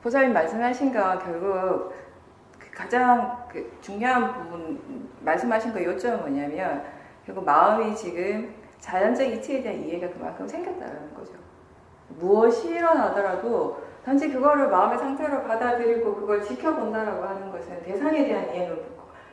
보살님 말씀하신 거 결국 가장 중요한 부분 말씀하신 거 요점은 뭐냐면 결국 마음이 지금 자연적 이치에 대한 이해가 그만큼 생겼다는 거죠. 무엇이 일어나더라도 단지 그거를 마음의 상태로 받아들이고 그걸 지켜본다라고 하는 것은 대상에 대한 이해는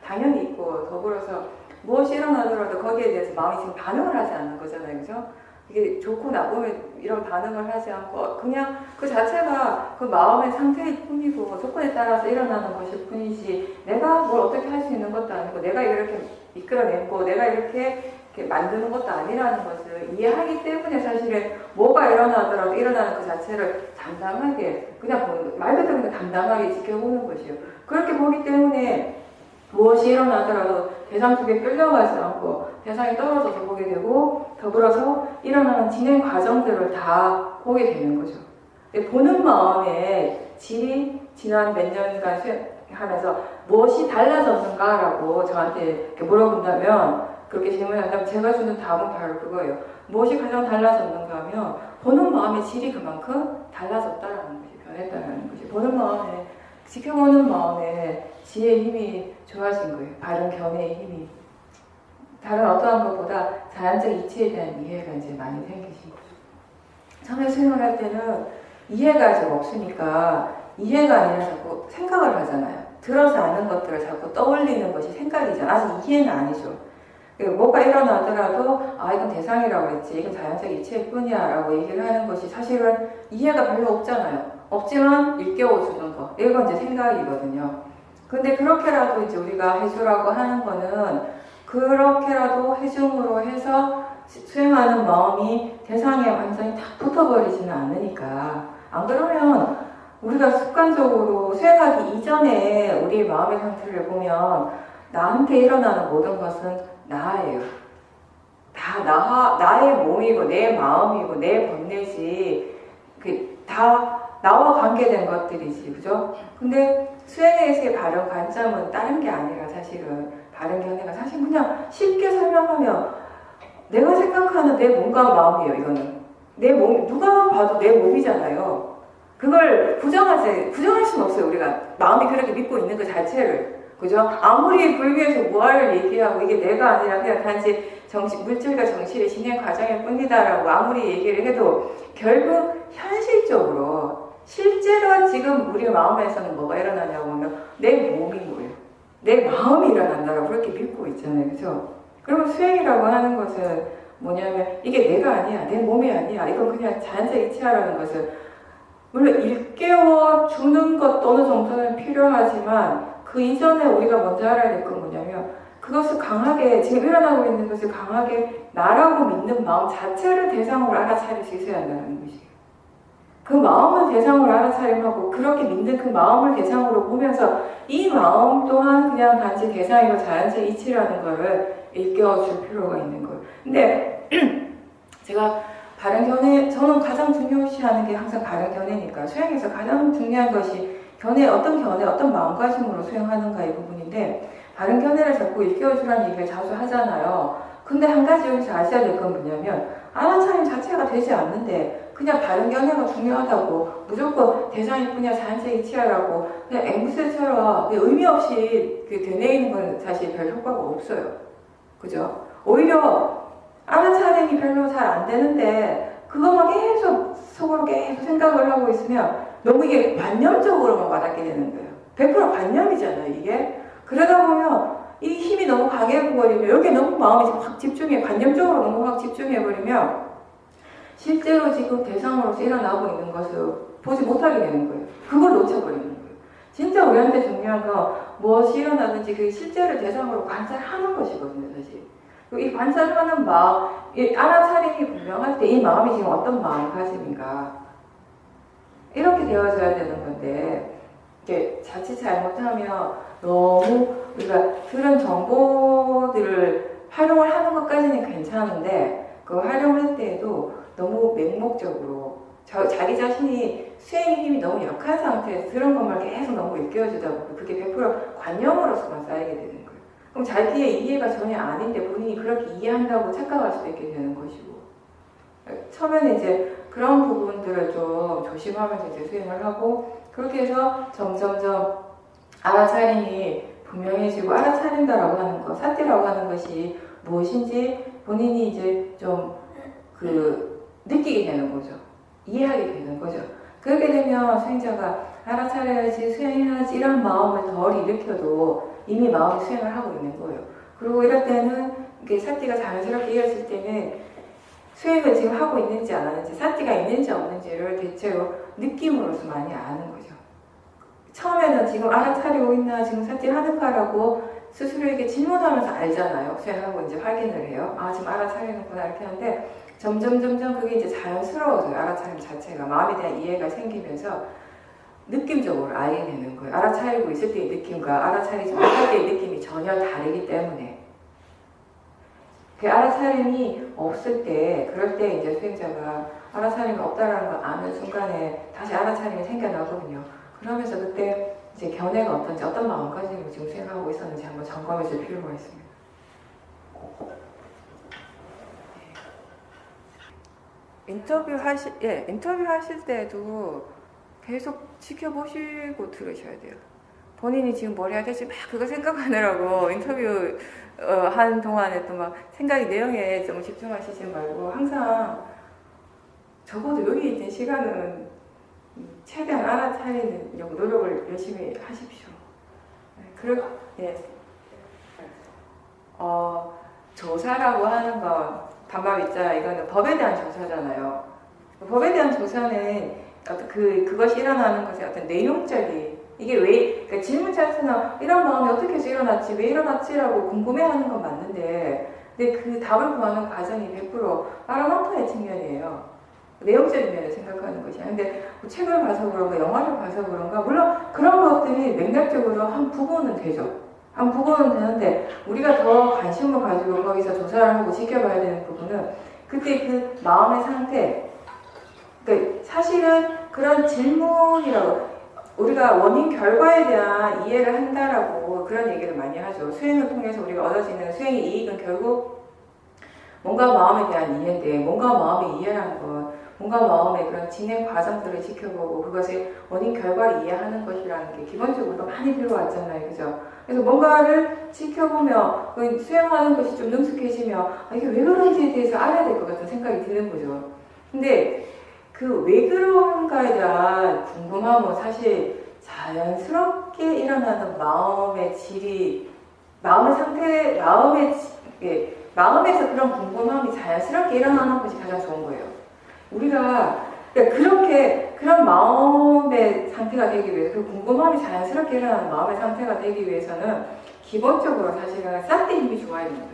당연히 있고, 더불어서 무엇이 일어나더라도 거기에 대해서 마음이 지금 반응을 하지 않는 거잖아요. 그죠? 이게 좋고 나쁘면 이런 반응을 하지 않고 그냥 그 자체가 그 마음의 상태일 뿐이고 조건에 따라서 일어나는 것일 뿐이지, 내가 뭘 어떻게 할 수 있는 것도 아니고 내가 이렇게 이끌어내고 내가 이렇게 만드는 것도 아니라는 것을 이해하기 때문에 사실은 뭐가 일어나더라도 일어나는 그 자체를 담담하게 그냥 보는 것, 말 그대로 그냥 담담하게 지켜보는 것이요. 그렇게 보기 때문에 무엇이 일어나더라도 대상 속에 끌려가지 않고 대상이 떨어져서 보게 되고, 더불어서 일어나는 진행 과정들을 다 보게 되는 거죠. 보는 마음의 질이 지난 몇 년간 수행하면서 무엇이 달라졌는가라고 저한테 이렇게 물어본다면, 그렇게 질문한다면 제가 주는 답은 바로 그거예요. 무엇이 가장 달라졌는가 하면 보는 마음의 질이 그만큼 달라졌다라는 것이, 변했다라는 것이, 보는 마음에, 지켜보는 마음에 지혜의 힘이 좋아진 거예요. 바른 견해의 힘이. 다른 어떠한 것보다 자연적 이치에 대한 이해가 이제 많이 생기신 거죠. 처음에 수행을 할 때는 이해가 좀 없으니까 이해가 아니라 자꾸 생각을 하잖아요. 들어서 아는 것들을 자꾸 떠올리는 것이 생각이잖아요. 아직 이해는 아니죠. 뭐가 일어나더라도 이건 대상이라고 했지, 이건 자연적 이치일 뿐이야 라고 얘기를 하는 것이 사실은 이해가 별로 없잖아요. 없지만 일깨워주는 거, 이건 이제 생각이거든요. 근데 그렇게라도 이제 우리가 해주라고 하는 거는, 그렇게라도 해줌으로 해서 수행하는 마음이 대상에 완전히 딱 붙어버리지는 않으니까. 안 그러면 우리가 습관적으로 수행하기 이전에 우리 마음의 상태를 보면 나한테 일어나는 모든 것은 나예요. 다 나의 몸이고 내 마음이고 내 번뇌지, 다 나와 관계된 것들이지, 그죠? 근데 수행에서의 바른 관점은 다른 게 아니라, 사실은 바른 견해가 사실 그냥 쉽게 설명하면 내가 생각하는 내 몸과 마음이에요. 이거는 내 몸, 누가 봐도 내 몸이잖아요. 그걸 부정할 수는 없어요. 우리가 마음이 그렇게 믿고 있는 그 자체를, 그죠? 아무리 불교에서 무아를 얘기하고 이게 내가 아니라 그냥 단지 물질과 정신의 진행 과정일 뿐이다라고 아무리 얘기를 해도, 결국 현실적으로 실제로 지금 우리 마음에서는 뭐가 일어나냐고 하면 내 몸이 뭐예요? 내 마음이 일어난다라고 그렇게 믿고 있잖아요. 그죠? 그러면 수행이라고 하는 것은 뭐냐면 이게 내가 아니야, 내 몸이 아니야, 이건 그냥 자연적 이치하라는 것은, 물론 일깨워 주는 것도 어느 정도는 필요하지만 그 이전에 우리가 먼저 알아야 될 건 뭐냐면, 그것을 강하게, 지금 일어나고 있는 것을 강하게 나라고 믿는 마음 자체를 대상으로 알아차릴 수 있어야 한다는 것이에요. 그 마음을 대상으로 알아차림하고 그렇게 믿는 그 마음을 대상으로 보면서 이 마음 또한 그냥 단지 대상이고 자연적 이치라는 것을 일깨워줄 필요가 있는 거예요. 근데 제가 바른 견해, 저는 가장 중요시하는 게 항상 바른 견해니까, 수행에서 가장 중요한 것이 견해, 어떤 마음가짐으로 수행하는가 이 부분인데, 바른 견해를 자꾸 일깨워주라는 얘기를 자주 하잖아요. 근데 한 가지 여기서 아셔야 될 건 뭐냐면, 알아차림 자체가 되지 않는데 그냥 바른 견해가 중요하다고 무조건 대상일 뿐이야, 자연적 이치하라고 그냥 앵무새처럼 의미 없이 되뇌이는 건 사실 별 효과가 없어요. 그죠? 오히려 알아차림이 별로 잘 안 되는데 그것만 계속 속으로 계속 생각을 하고 있으면 너무 이게 관념적으로만 와닿게 되는 거예요. 100% 관념이잖아요, 이게. 그러다 보면 이 힘이 너무 강해버리면, 여기에 너무 마음이 확 관념적으로 너무 확 집중해버리면 실제로 지금 대상으로서 일어나고 있는 것을 보지 못하게 되는 거예요. 그걸 놓쳐버리는 거예요. 진짜 우리한테 중요한 건 무엇이 일어나는지 그 실제를 대상으로 관찰하는 것이거든요, 사실. 이 관찰하는 마음, 이 알아차림이 분명할 때 이 마음이 지금 어떤 마음가짐인가, 이렇게 되어져야 되는 건데, 이게 자칫 잘못하면 너무 우리가 들은 정보들을 활용을 하는 것까지는 괜찮은데, 그 활용할 때에도 너무 맹목적으로 자기 자신이 수행의 힘이 너무 약한 상태에서 들은 것만 계속 너무 일깨워주다 보면 그게 100% 관념으로서만 쌓이게 되는 거예요. 그럼 자기의 이해가 전혀 아닌데 본인이 그렇게 이해한다고 착각할 수도 있게 되는 것이고, 처음에는 이제 그런 부분들을 좀 조심하면서 이제 수행을 하고, 그렇게 해서 점점점 알아차림이 분명해지고, 알아차린다라고 하는 것, 사띠라고 하는 것이 무엇인지 본인이 이제 좀 느끼게 되는 거죠. 이해하게 되는 거죠. 그렇게 되면 수행자가 알아차려야지, 수행해야지 이런 마음을 덜 일으켜도 이미 마음이 수행을 하고 있는 거예요. 그리고 이럴 때는 이게 사띠가 자연스럽게 이어질 때는 수행을 지금 하고 있는지 안 하는지, 사띠가 있는지 없는지를 대체로 느낌으로서 많이 아는 거죠. 처음에는 지금 알아차리고 있나, 지금 사띠 하는가라고 스스로에게 질문하면서 알잖아요. 수행하고 이제 확인을 해요. 아, 지금 알아차리는구나 이렇게 하는데 점점 그게 이제 자연스러워져요. 알아차림 자체가 마음에 대한 이해가 생기면서 느낌적으로 알게 되는 거예요. 알아차리고 있을 때의 느낌과 알아차리지 못할 때의 느낌이 전혀 다르기 때문에, 그 알아차림이 없을 때, 그럴 때 이제 수행자가 알아차림이 없다라는 걸 아는 순간에 다시 알아차림이 생겨나거든요. 그러면서 그때 이제 견해가 어떤지, 어떤 마음가짐으로 지금 생각하고 있었는지 한번 점검해 줄 필요가 있습니다. 인터뷰 하실 때도 계속 지켜보시고 들으셔야 돼요. 본인이 지금 뭘 해야 될지 막 그거 생각하느라고 인터뷰 하는 동안에 또 막 생각이 내용에 좀 집중하시지 말고 항상 적어도 여기 있는 시간은 최대한 알아차리려고 노력을 열심히 하십시오. 조사라고 하는 건 반박 있잖아. 이거는 법에 대한 조사잖아요. 법에 대한 조사는 그것이 일어나는 것의 어떤 내용적인, 이게 왜, 그러니까 질문 자체는 이런 마음이 어떻게 해서 일어났지, 왜 일어났지라고 궁금해하는 건 맞는데, 근데 그 답을 구하는 과정이 100% 파라마타의 측면이에요. 내용적인 면을 생각하는 것이야. 근데 책을 봐서 그런가, 영화를 봐서 그런가, 물론 그런 것들이 맥락적으로 한 부분은 되죠. 한 부분은 되는데, 우리가 더 관심을 가지고 거기서 조사를 하고 지켜봐야 되는 부분은 그때 그 마음의 상태, 그러니까 사실은 그런 질문이라고, 우리가 원인 결과에 대한 이해를 한다라고 그런 얘기를 많이 하죠. 수행을 통해서 우리가 얻어지는 수행의 이익은 결국 뭔가 마음에 대한 이해인데, 뭔가 마음의 이해라는 것, 뭔가 마음의 그런 진행 과정들을 지켜보고 그것의 원인 결과를 이해하는 것이라는 게 기본적으로 많이 들어왔잖아요. 그죠? 그래서 뭔가를 지켜보며 수행하는 것이 좀 능숙해지며 이게 왜 그런지에 대해서 알아야 될 것 같은 생각이 드는 거죠. 근데 그 왜 그런가에 대한 궁금함은 사실 자연스럽게 일어나는 마음의 질이, 마음의 상태, 마음에서 그런 궁금함이 자연스럽게 일어나는 것이 가장 좋은 거예요. 우리가 그렇게 그런 마음의 상태가 되기 위해서, 그 궁금함이 자연스럽게 일어나는 마음의 상태가 되기 위해서는 기본적으로 사실은 싹대 힘이 좋아야 됩니다.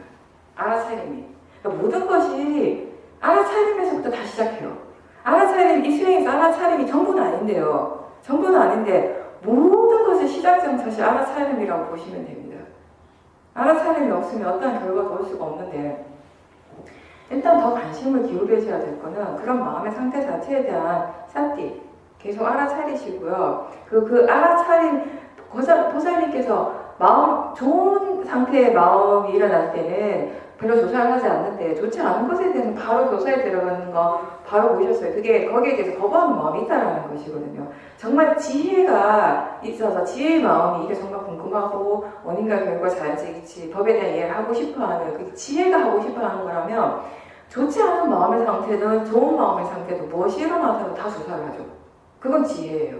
알아차림이. 그러니까 모든 것이 알아차림에서부터 다 시작해요. 이 수행에서 알아차림이 전부는 아닌데요. 전부는 아닌데 모든 것의 시작점은 사실 알아차림이라고 보시면 됩니다. 알아차림이 없으면 어떠한 결과도 올 수가 없는데, 일단 더 관심을 기울여줘야 될 거는 그런 마음의 상태 자체에 대한 사띠 계속 알아차리시고요. 그 알아차림, 보살님께서 좋은 상태의 마음이 일어날 때는 별로 조사를 하지 않는데, 좋지 않은 것에 대해서 바로 조사에 들어가는 거 바로 보셨어요. 그게 거기에 대해서 거부하는 마음이 있다라는 것이거든요. 정말 지혜가 있어서 지혜의 마음이 이게 정말 궁금하고 원인과 결과 자연적 이치, 법에 대한 이해를 하고 싶어하는, 그 지혜가 하고 싶어하는 거라면 좋지 않은 마음의 상태든 좋은 마음의 상태든 무엇이 일어나서도 다 조사를 하죠. 그건 지혜예요.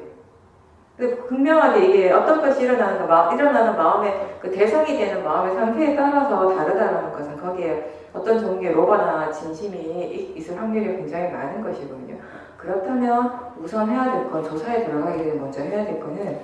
근데 분명하게 이게 어떤 것이 일어나는 마음의 그 대상이 되는 마음의 상태에 따라서 다르다는 것은 거기에 어떤 종류의 로바나 진심이 있을 확률이 굉장히 많은 것이거든요. 그렇다면 우선 해야 될 건, 조사에 들어가기 전에 먼저 해야 될 거는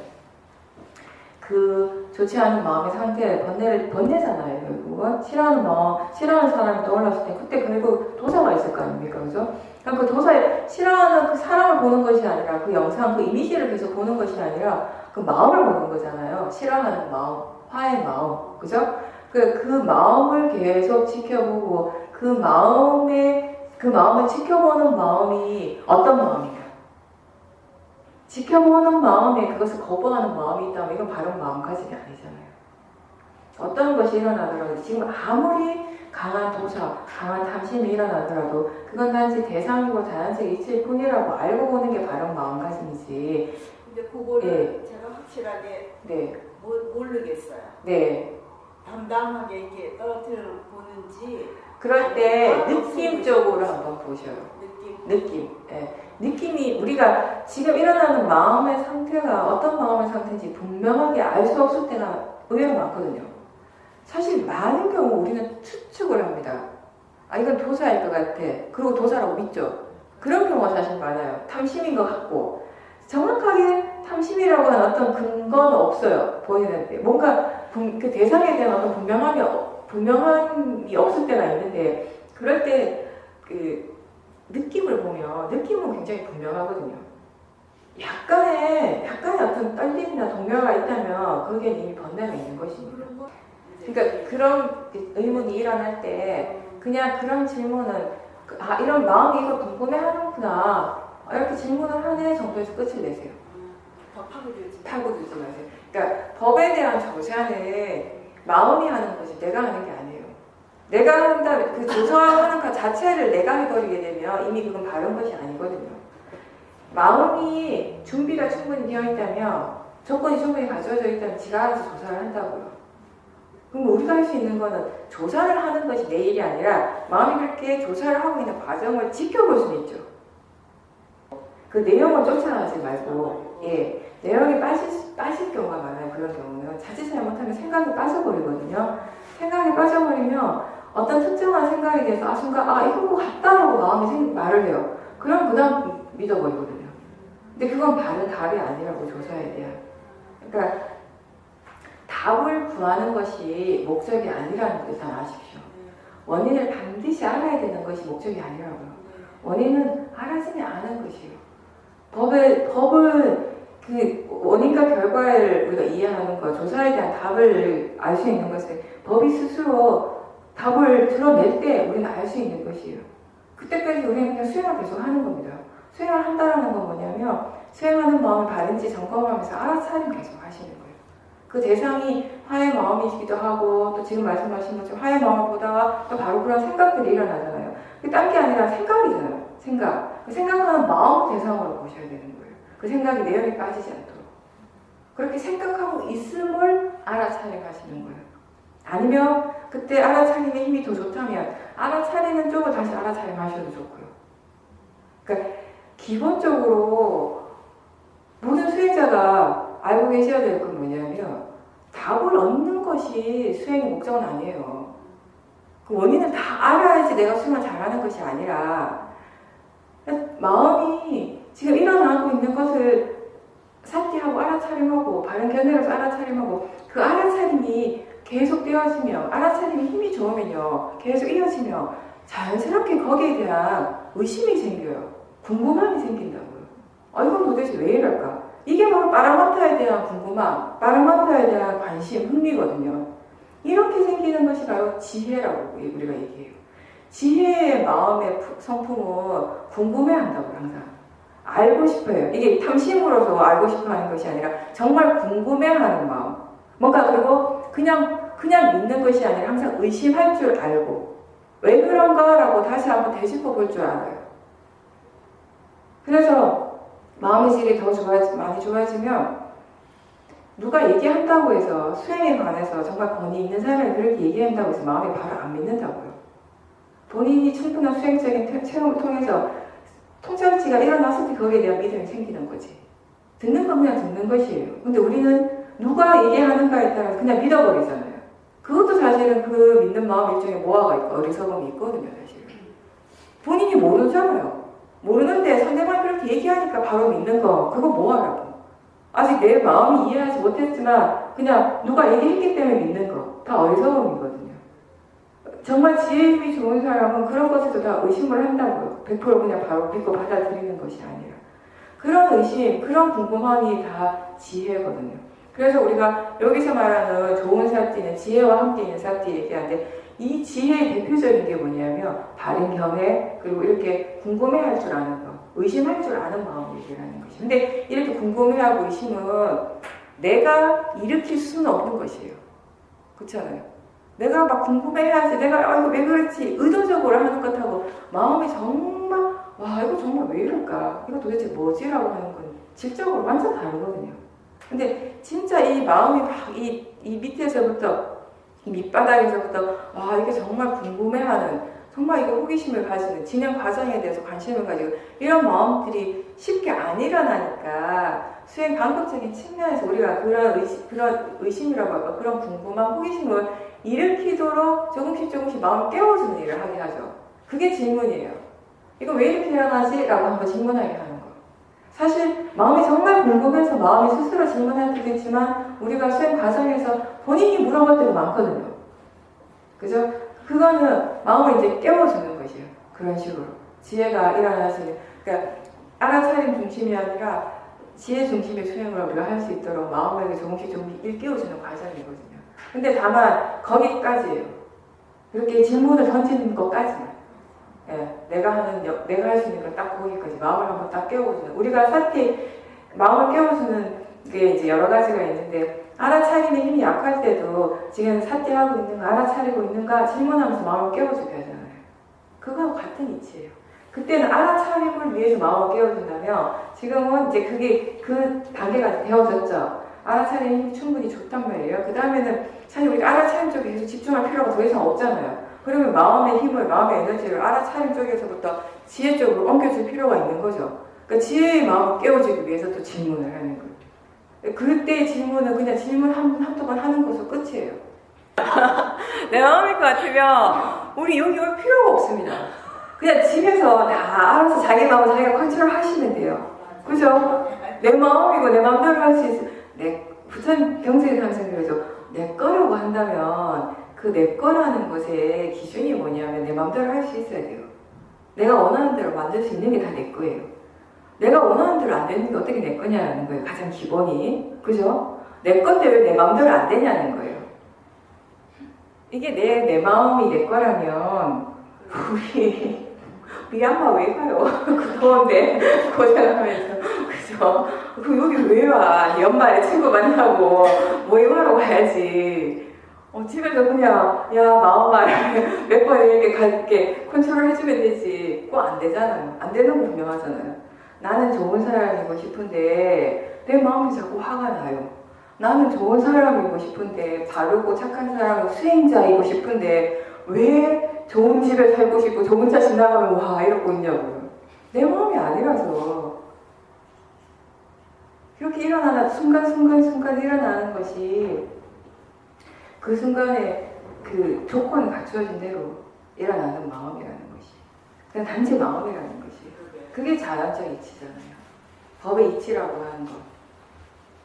그 좋지 않은 마음의 상태에 번뇌잖아요. 결국은 싫어하는 사람이 떠올랐을 때 그때 결국 도사가 있을 거 아닙니까, 그죠? 그러니까 그 도사에 싫어하는 그 사람을 보는 것이 아니라, 그 영상, 그 이미지를 계속 보는 것이 아니라 그 마음을 보는 거잖아요. 싫어하는 마음, 화의 마음, 그죠? 그 마음을 계속 지켜보고 그 마음을 지켜보는 마음이 어떤 마음인가? 지켜보는 마음에 그것을 거부하는 마음이 있다면 이건 바른 마음가짐이 아니잖아요. 어떤 것이 일어나더라도 지금 아무리 강한 도사, 강한 탐심이 일어나더라도 그건 단지 대상이고 자연적 이치일 뿐이라고 알고 보는 게 바른 마음가짐이지. 근데 그거를 예. 제가 확실하게 네. 모르겠어요. 네. 담담하게 이렇게 떨어뜨려 보는지. 그럴 때 느낌적으로 한번 보셔요. 느낌. 예. 느낌이 우리가 지금 일어나는 마음의 상태가 어떤 마음의 상태인지 분명하게 알 수 없을 때가 의외로 많거든요. 사실 많은 경우 우리는 추측을 합니다. 아, 이건 도사일 것 같아. 그리고 도사라고 믿죠. 그런 경우가 사실 많아요. 탐심인 것 같고. 정확하게 탐심이라고 하는 어떤 근거는 없어요. 보이는데. 뭔가 그 대상에 대한 어떤 분명함이 없을 때가 있는데, 그럴 때 그 느낌을 보면, 느낌은 굉장히 분명하거든요. 약간의 어떤 떨림이나 동요가 있다면, 거기에 이미 번뇌가 있는 것입니다. 그러니까 그런 의문이 일어날 때 그냥 그런 질문은 아 이런 마음이 이걸 궁금해하는구나 이렇게 질문을 하네 정도에서 끝을 내세요. 더 파고들지 마세요. 그러니까 법에 대한 조사는 마음이 하는 것이 내가 하는 게 아니에요. 내가 한다면 그 조사하는 것 자체를 내가 해버리게 되면 이미 그건 바른 것이 아니거든요. 마음이 준비가 충분히 되어 있다면 조건이 충분히 갖춰져 있다면 지가 알아서 조사를 한다고요. 그럼 우리가 할 수 있는 거는 조사를 하는 것이 내 일이 아니라 마음이 그렇게 조사를 하고 있는 과정을 지켜볼 수는 있죠. 그 내용을 쫓아가지 말고, 예, 내용이 빠질 경우가 많아요. 그런 경우는 자칫 잘못하면 생각이 빠져버리거든요. 생각이 빠져버리면 어떤 특정한 생각에 대해서 순간 이건 것 같다라고 마음이 말을 해요. 그럼 그 다음 믿어버리거든요. 근데 그건 바른 답이 아니라고 조사에 대한. 그러니까 답을 구하는 것이 목적이 아니라는 걸 일단 아십시오. 원인을 반드시 알아야 되는 것이 목적이 아니라고요. 원인은 알아지면 아는 것이에요. 법은 그 원인과 결과를 우리가 이해하는 것, 조사에 대한 답을 알 수 있는 것은 법이 스스로 답을 드러낼 때 우리는 알 수 있는 것이에요. 그때까지 우리는 그냥 수행을 계속 하는 겁니다. 수행을 한다는 건 뭐냐면 수행하는 마음이 바른지 점검하면서 알아차림 계속 하시는 거예요. 그 대상이 화의 마음이시기도 하고 또 지금 말씀하신 것처럼 화의 마음을 보다가 또 바로 그런 생각들이 일어나잖아요. 그게 딴 게 아니라 생각이잖아요. 생각. 그 생각하는 마음을 대상으로 보셔야 되는 거예요. 그 생각이 내용에 빠지지 않도록. 그렇게 생각하고 있음을 알아차림하시는 거예요. 아니면 그때 알아차림의 힘이 더 좋다면 알아차리는 쪽을 다시 알아차림하셔도 좋고요. 그러니까 기본적으로 모든 수행자가 알고 계셔야 될 건 뭐냐면 답을 얻는 것이 수행의 목적은 아니에요. 그 원인은 다 알아야지 내가 수행을 잘하는 것이 아니라 마음이 지금 일어나고 있는 것을 삿대하고 알아차림하고 바른 견해로서 알아차림하고 그 알아차림이 계속 되어지며 알아차림이 힘이 좋으면요 계속 이어지며 자연스럽게 거기에 대한 의심이 생겨요. 궁금함이 생긴다고요. 이건 도대체 왜 이럴까? 이게 바로 파라마타에 대한 궁금함, 파라마타에 대한 관심, 흥미거든요. 이렇게 생기는 것이 바로 지혜라고 우리가 얘기해요. 지혜의 마음의 성품은 궁금해한다고요, 항상. 알고 싶어요. 이게 탐심으로서 알고 싶어 하는 것이 아니라 정말 궁금해하는 마음. 뭔가 그리고 그냥 믿는 것이 아니라 항상 의심할 줄 알고 왜 그런가라고 다시 한번 되짚어 볼 줄 알아요. 그래서 마음의 질이 더 많이 좋아지면 누가 얘기한다고 해서 수행에 관해서 정말 권위 있는 사람이 그렇게 얘기한다고 해서 마음이 바로 안 믿는다고요. 본인이 충분한 수행적인 체험을 통해서 통찰치가 일어났을 때 거기에 대한 믿음이 생기는 거지. 듣는 건 그냥 듣는 것이에요. 근데 우리는 누가 얘기하는가에 따라서 그냥 믿어버리잖아요. 그것도 사실은 그 믿는 마음 일종의 모아가 있고 어리석음이 있거든요, 사실은. 본인이 모르잖아요. 모르는데 상대방이 그렇게 얘기하니까 바로 믿는 거, 그거 뭐하라고. 아직 내 마음이 이해하지 못했지만 그냥 누가 얘기했기 때문에 믿는 거, 다 어리석음이거든요. 정말 지혜 힘이 좋은 사람은 그런 것에도 다 의심을 한다고요. 100% 그냥 바로 믿고 받아들이는 것이 아니라. 그런 의심, 그런 궁금함이 다 지혜거든요. 그래서 우리가 여기서 말하는 좋은 사띠는 지혜와 함께 있는 사띠 얘기하는데 이 지혜의 대표적인 게 뭐냐면 바른 견해, 그리고 이렇게 궁금해할 줄 아는 것, 의심할 줄 아는 마음을 얘기하는 것이죠. 근데 이렇게 궁금해하고 의심은 내가 일으킬 수는 없는 것이에요. 그렇잖아요. 내가 막 궁금해야지. 내가 이거 왜 그렇지? 의도적으로 하는 것하고 마음이 정말 와 이거 정말 왜 이럴까? 이거 도대체 뭐지라고 하는 건 질적으로 완전 다르거든요. 근데 진짜 이 마음이 막 이 밑에서부터 이 밑바닥에서부터 와 이게 정말 궁금해하는 정말 이거 호기심을 가지는 진행 과정에 대해서 관심을 가지고 이런 마음들이 쉽게 안 일어나니까 수행 방법적인 측면에서 우리가 그런 의심이라고 할까 그런 궁금한 호기심을 일으키도록 조금씩 마음을 깨워주는 일을 하게 하죠. 그게 질문이에요. 이거 왜 이렇게 일어나지? 라고 한번 질문하게 하는 거. 사실 마음이 정말 궁금해서 마음이 스스로 질문할 때도 있지만 우리가 수행 과정에서 본인이 물어볼 때도 많거든요. 그죠? 그거는 마음을 이제 깨워주는 것이에요. 그런 식으로. 지혜가 일어나시는, 그러니까 알아차림 중심이 아니라 지혜 중심의 수행을 우리가 할 수 있도록 마음에게 조금씩 일깨워주는 과정이거든요. 근데 다만 거기까지예요. 그렇게 질문을 던지는 것까지만. 예, 내가 할 수 있는 건 딱 거기까지. 마음을 한번 딱 깨워주는. 우리가 사티, 마음을 깨워주는 게 이제 여러 가지가 있는데, 알아차림의 힘이 약할 때도 지금 사티하고 있는가, 알아차리고 있는가 질문하면서 마음을 깨워주게 하잖아요. 그거하고 같은 이치예요. 그때는 알아차림을 위해서 마음을 깨워준다면, 지금은 이제 그게 그 단계가 되어졌죠. 알아차림의 힘이 충분히 좋단 말이에요. 그 다음에는 사실 우리가 알아차림 쪽에 계속 집중할 필요가 더 이상 없잖아요. 그러면 마음의 힘을, 마음의 에너지를 알아차림 쪽에서부터 지혜 쪽으로 옮겨줄 필요가 있는 거죠. 그러니까 지혜의 마음을 깨워주기 위해서 또 질문을 하는 거예요. 그때의 질문은 그냥 질문 한두 번 하는 것으로 끝이에요. 내 마음일 것 같으면 우리 여기 올 필요가 없습니다. 그냥 집에서 다 알아서 자기 마음을 자기가 컨트롤 하시면 돼요. 그죠? 내 마음이고 내 마음대로 할 수 있어. 부처님 경전에 항상 그러죠. 내 거라고 한다면 그 내 거라는 것의 기준이 뭐냐면 내 마음대로 할 수 있어야 돼요. 내가 원하는 대로 만들 수 있는 게 다 내 거예요. 내가 원하는 대로 안 되는 게 어떻게 내 거냐는 거예요. 가장 기본이. 그죠? 내 건데 왜 내 마음대로 안 되냐는 거예요. 이게 내 마음이 내 거라면 우리 아빠 왜 가요? 그 더운데 고생하면서. 그죠? 그 여기 왜 와? 연말에 친구 만나고 모임하러 가야지. 집에서 그냥 마음만 몇 번 이렇게 컨트롤 해주면 되지. 그거 안 되잖아요. 안 되는 거 분명하잖아요. 나는 좋은 사람이고 싶은데 내 마음이 자꾸 화가 나요. 나는 좋은 사람이고 싶은데 바르고 착한 사람이고 수행자이고 싶은데 왜 좋은 집에 살고 싶고 좋은 차 지나가면 와 이러고 있냐고요. 내 마음이 아니라서. 이렇게 일어나는 순간 일어나는 것이 그 순간에 그 조건이 갖추어진 대로 일어나는 마음이라는 것이. 그냥 단지 마음이라는 것이. 그게 자연적 이치잖아요. 법의 이치라고 하는 것.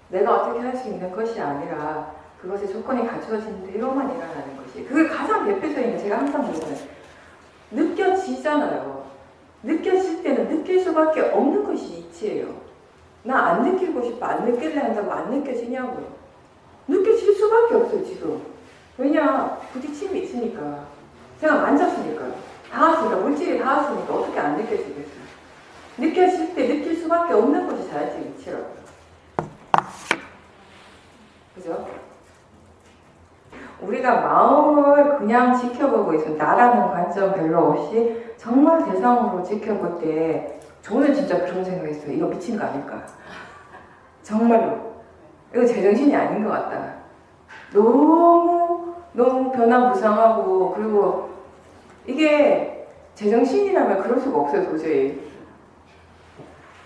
내가 어떻게 할 수 있는 것이 아니라 그것의 조건이 갖추어진 대로만 일어나는 것이. 그게 가장 대표적인 게 제가 항상 그러잖아요. 느껴지잖아요. 느껴질 때는 느낄 수밖에 없는 것이 이치예요. 나 안 느끼고 싶어. 안 느낄래 한다고 안 느껴지냐고요. 느껴질 수밖에 없어요, 지금. 왜냐? 부딪힘이 있으니까. 제가 만졌으니까. 닿았으니까. 물질이 닿았으니까 어떻게 안 느껴지겠어요? 느껴질 때 느낄 수밖에 없는 것이 자연적 이치라고요. 그죠? 우리가 마음을 그냥 지켜보고 있어요. 나라는 관점 별로 없이 정말 대상으로 지켜볼 때 저는 진짜 그런 생각했어요. 이거 미친 거 아닐까? 정말로. 이거 제정신이 아닌 것 같다. 너무 변화무쌍하고 그리고 이게 제정신이라면 그럴 수가 없어요. 도저히.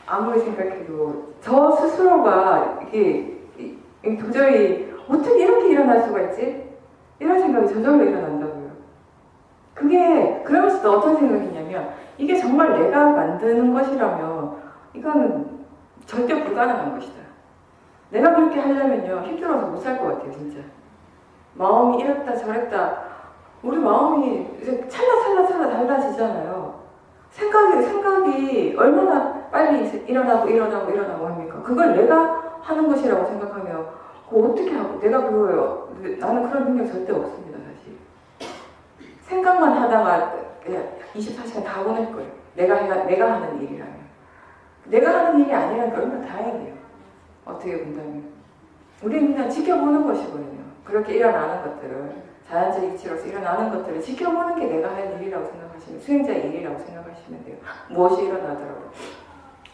아무리 생각해도 저 스스로가 이게 도저히 어떻게 이렇게 일어날 수가 있지? 이런 생각이 저절로 일어난다고요. 그게 그러면서도 어떤 생각이냐면 이게 정말 내가 만드는 것이라면 이건 절대 불가능한 것이다. 내가 그렇게 하려면요 힘들어서 못 살 것 같아요. 진짜. 마음이 이랬다 저랬다. 우리 마음이 이제 찰나찰나 달라지잖아요. 생각이 얼마나 빨리 일어나고 합니까? 그걸 내가 하는 것이라고 생각하면 그거 어떻게 하고 내가 그거예요. 나는 그런 능력 절대 없습니다. 사실. 생각만 하다가 24시간 다 보낼 거예요. 내가 하는 일이라면. 내가 하는 일이 아니라는 게 얼마나 다행이에요. 어떻게 본다면. 우리는 그냥 지켜보는 것이거든요. 그렇게 일어나는 것들을 자연적 이치로서 일어나는 것들을 지켜보는 게 내가 할 일이라고 생각하시면 수행자의 일이라고 생각하시면 돼요. 무엇이 일어나더라도.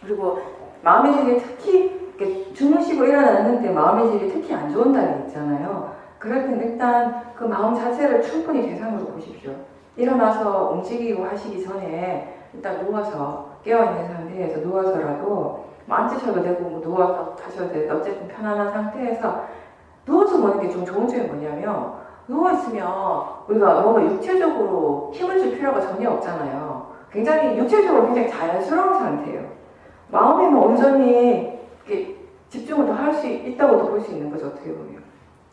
그리고 마음의 질이 특히 이렇게 주무시고 일어났는데 마음의 질이 특히 안 좋은 날이 있잖아요. 그럴 때는 일단 그 마음 자체를 충분히 대상으로 보십시오. 일어나서 움직이고 하시기 전에 일단 누워서 깨어있는 상태에서 누워서라도 뭐 앉으셔도 되고 뭐 누워서 하셔도 되고 어쨌든 편안한 상태에서 누워서 보는 게 좀 좋은 점이 뭐냐면 누워있으면 우리가 뭔가 육체적으로 힘을 줄 필요가 전혀 없잖아요. 굉장히 육체적으로 굉장히 자연스러운 상태예요. 마음에는 온전히 집중을 더 할 수 있다고도 볼 수 있는 거죠, 어떻게 보면.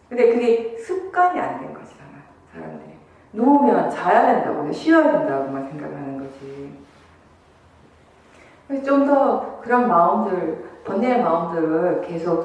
근데 그게 습관이 안 된 거잖아요, 사람들이. 누우면 자야 된다고, 쉬어야 된다고만 생각하는 거지. 좀 더 그런 마음들, 번뇌의 마음들을 계속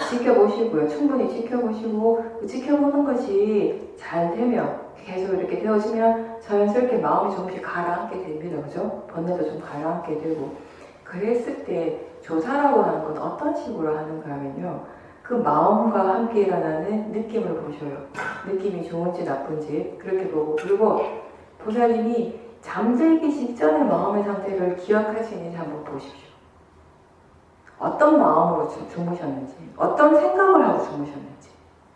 지켜보시고요. 충분히 지켜보시고, 지켜보는 것이 잘 되면, 계속 이렇게 되어지면 자연스럽게 마음이 조금씩 가라앉게 됩니다. 그죠? 번뇌도 좀 가라앉게 되고. 그랬을 때 조사라고 하는 건 어떤 식으로 하는가 하면요. 그 마음과 함께 일어나는 느낌을 보셔요. 느낌이 좋은지 나쁜지 그렇게 보고, 그리고 보살님이 잠들기 직전의 마음의 상태를 기억할 수 있는지 한번 보십시오. 어떤 마음으로 주무셨는지, 어떤 생각을 하고 주무셨는지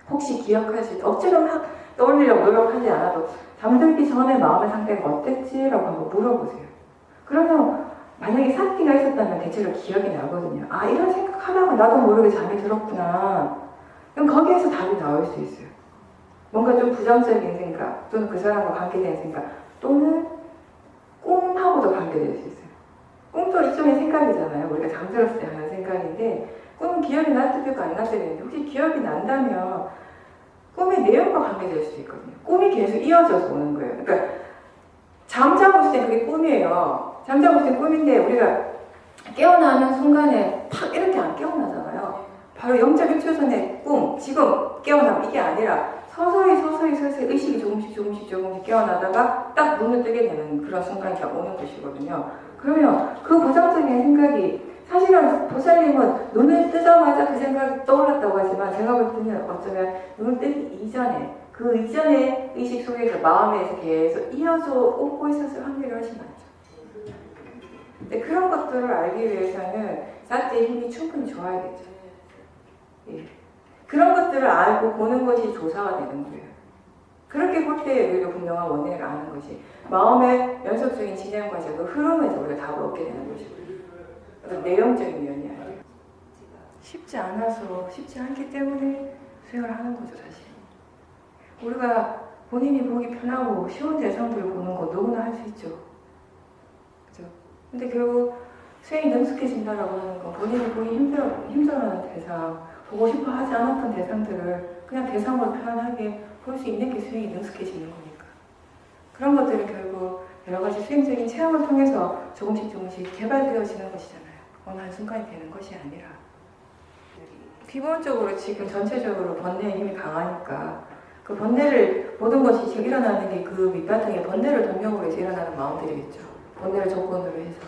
혹시 기억할 수 있다. 억지로 막 떠올리려고 노력하지 않아도 잠들기 전에 마음의 상태가 어땠지라고 한번 물어보세요. 그러면 만약에 사기가 있었다면 대체로 기억이 나거든요. 아, 이런 생각하다가 나도 모르게 잠이 들었구나. 그럼 거기에서 답이 나올 수 있어요. 뭔가 좀 부정적인 생각, 또는 그 사람과 관계된 생각, 또는 꿈하고도 관계될 수 있어요. 꿈도 일종의 생각이잖아요. 우리가 잠들었을 때 하는 생각인데, 꿈은 기억이 날 때도 있고 안 날 때도 있는데, 혹시 기억이 난다면 꿈의 내용과 관계될 수도 있거든요. 꿈이 계속 이어져서 오는 거예요. 그러니까 잠자고 있을 때 그게 꿈이에요. 잠자고 있을 때 꿈인데 우리가 깨어나는 순간에 팍 이렇게 안 깨어나잖아요. 바로 0.1초 전에 꿈, 지금 깨어나면 이게 아니라 서서히 의식이 조금씩 깨어나다가 딱 눈을 뜨게 되는 그런 순간이 오는 것이거든요. 그러면 그 부정적인 생각이 사실은 보살님은 눈을 뜨자마자 그 생각이 떠올랐다고 하지만 제가 볼 때는 어쩌면 눈을 뜨기 이전에 그 이전의 의식 속에서 마음에서 계속 이어져 오고 있었을 확률이 훨씬 많죠. 근데 그런 것들을 알기 위해서는 사티의 힘이 충분히 좋아야겠죠. 예. 그런 것들을 알고 보는 것이 조사가 되는 거예요. 그렇게 볼 때 우리가 분명한 원인을 아는 것이 마음의 연속적인 진행 과정, 그 흐름에서 우리가 답을 얻게 되는 것이고요. 내용적인 면이 아니에요. 쉽지 않아서 쉽지 않기 때문에 수행을 하는 거죠, 사실. 우리가 본인이 보기 편하고 쉬운 대상들을 보는 거 누구나 할 수 있죠. 그죠? 근데 결국 수행이 능숙해진다라고 하는 건 본인이 보기 힘들어하는 대상, 보고 싶어 하지 않았던 대상들을 그냥 대상으로 편안하게 볼 수 있는 게 수행이 능숙해지는 거니까. 그런 것들은 결국 여러 가지 수행적인 체험을 통해서 조금씩 개발되어지는 것이잖아요. 어느 한순간이 되는 것이 아니라. 기본적으로 지금 전체적으로 번뇌의 힘이 강하니까 그 번뇌를, 모든 것이 지금 일어나는 게 그 밑바탕에 번뇌를 동력으로 해서 일어나는 마음들이겠죠. 번뇌를 조건으로 해서.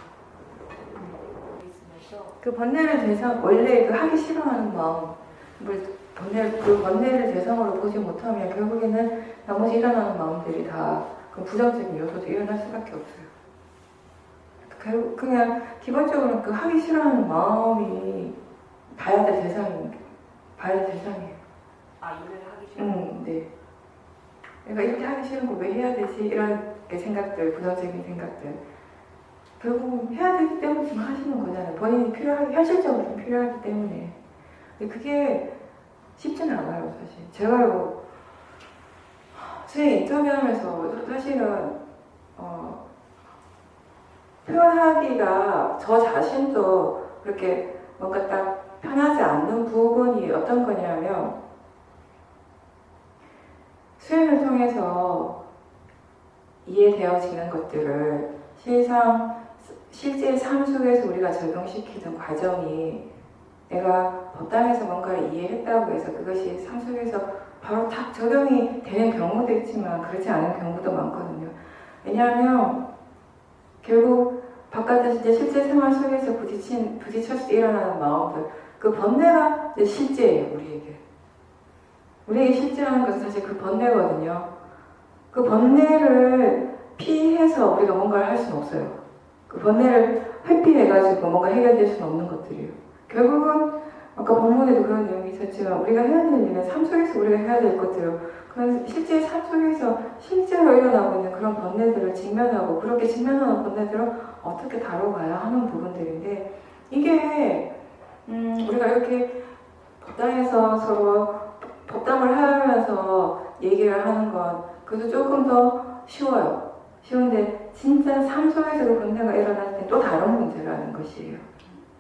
그 번뇌를 대상, 원래 그 하기 싫어하는 마음, 그 번뇌를 대상으로 보지 못하면 결국에는 나머지 일어나는 마음들이 다 그 부정적인 요소도 일어날 수밖에 없어요. 결국 그냥 기본적으로 그 하기 싫어하는 마음이 봐야 될 대상이에요. 아, 일을 하기 싫어? 네. 내가 이렇게 하기 싫은 거 왜 해야 되지? 이런 생각들, 부정적인 생각들. 결국은 해야 되기 때문에 지금 하시는 거잖아요. 본인이 현실적으로 좀 필요하기 때문에. 근데 그게 쉽지는 않아요, 사실. 제가 수행 인터뷰하면서 사실은 표현하기가 저 자신도 그렇게 뭔가 딱 편하지 않는 부분이 어떤 거냐면 수행을 통해서 이해되어지는 것들을 실제 삶 속에서 우리가 적용시키는 과정이 내가 법당에서 뭔가를 이해했다고 해서 그것이 삶 속에서 바로 딱 적용이 되는 경우도 있지만 그렇지 않은 경우도 많거든요. 왜냐하면 결국 바깥에서 이제 실제 생활 속에서 부딪혔을 때 일어나는 마음들, 그 번뇌가 이제 실제예요, 우리에게. 우리에게 실제하는 것은 사실 그 번뇌거든요. 그 번뇌를 피해서 우리가 뭔가를 할 수는 없어요. 그 번뇌를 회피해가지고 뭔가 해결될 수는 없는 것들이에요. 결국은 아까 본문에도 그런 내용이 있었지만 우리가 해야 될 일은 삶 속에서 우리가 해야 될 것들을 그런 실제 삶 속에서 실제로 일어나고 있는 그런 번뇌들을 직면하고 그렇게 직면하는 번뇌들을 어떻게 다뤄가야 하는 부분들인데 이게 우리가 이렇게 법당에서 서로 법담을 하면서 얘기를 하는 건 그래도 조금 더 쉬워요. 쉬운데 진짜 삶 속에서 그 번뇌가 일어날 때 또 다른 문제라는 것이에요.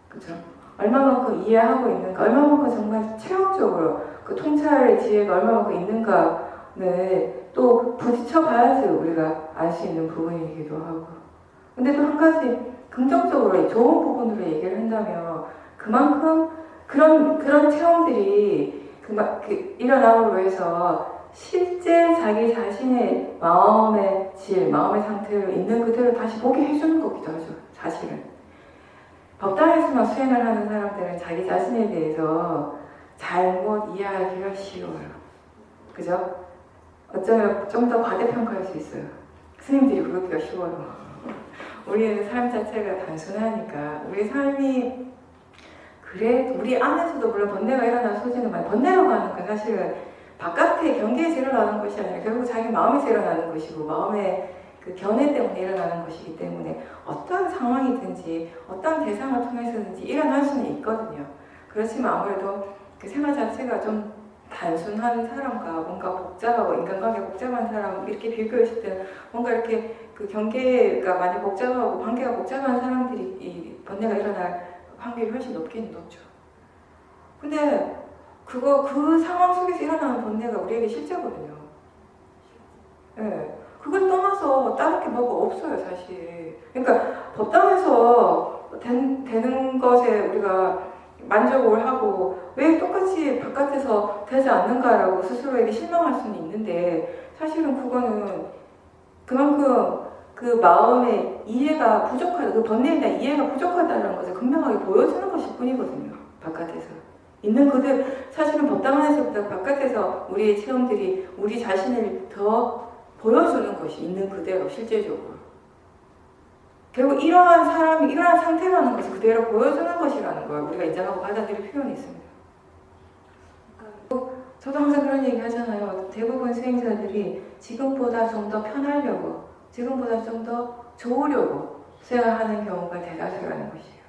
그죠? 얼마만큼 이해하고 있는가, 얼마만큼 정말 체험적으로 그 통찰의 지혜가 얼마만큼 있는가를 또 부딪혀 봐야지 우리가 알 수 있는 부분이기도 하고. 근데 또 한 가지 긍정적으로 좋은 부분으로 얘기를 한다면 그만큼 그런 체험들이 일어남으로 해서 실제 자기 자신의 마음의 질, 마음의 상태를 있는 그대로 다시 보게 해주는 거기도 하죠. 사실은. 법당에서만 수행을 하는 사람들은 자기 자신에 대해서 잘못 이해하기가 쉬워요. 그죠? 어쩌면 좀 더 과대평가할 수 있어요. 스님들이 그러기가 쉬워요. 우리는 삶 자체가 단순하니까 우리 삶이 그래 우리 안에서도 물론 번뇌가 일어날 소지는 많이 번뇌라고 하는 건 사실은 바깥의 경계에서 일어나는 것이 아니라 결국 자기 마음에서 일어나는 것이고 마음의 그 견해 때문에 일어나는 것이기 때문에 어떤 상황이든지 어떤 대상을 통해서든지 일어날 수는 있거든요. 그렇지만 아무래도 그 생활 자체가 좀 단순한 사람과 뭔가 복잡하고 인간관계 복잡한 사람 이렇게 비교했을 때는 뭔가 이렇게 그 경계가 많이 복잡하고 관계가 복잡한 사람들이 이 번뇌가 일어날 확률이 훨씬 높긴 높죠. 근데 그 상황 속에서 일어나는 번뇌가 우리에게 실제거든요. 네. 그걸 떠나서 다른 게 뭐가 없어요, 사실. 그러니까 법당에서 되는 것에 우리가 만족을 하고 왜 똑같이 바깥에서 되지 않는가라고 스스로에게 실망할 수는 있는데 사실은 그거는 그만큼 그 마음의 이해가 부족하다, 그 번뇌에 대한 이해가 부족하다는 것을 분명하게 보여주는 것일 뿐이거든요. 바깥에서. 있는 그대로, 사실은 법당 안에서보다 바깥에서 우리의 체험들이 우리 자신을 더 보여주는 것이 있는 그대로, 실제적으로. 결국 이러한 사람이, 이러한 상태라는 것을 그대로 보여주는 것이라는 걸 우리가 인정하고 받아들일 필요는 있습니다. 저도 항상 그런 얘기 하잖아요. 대부분 수행자들이 지금보다 좀 더 편하려고, 지금보다 좀 더 좋으려고 수행하는 경우가 대다수라는 것이에요.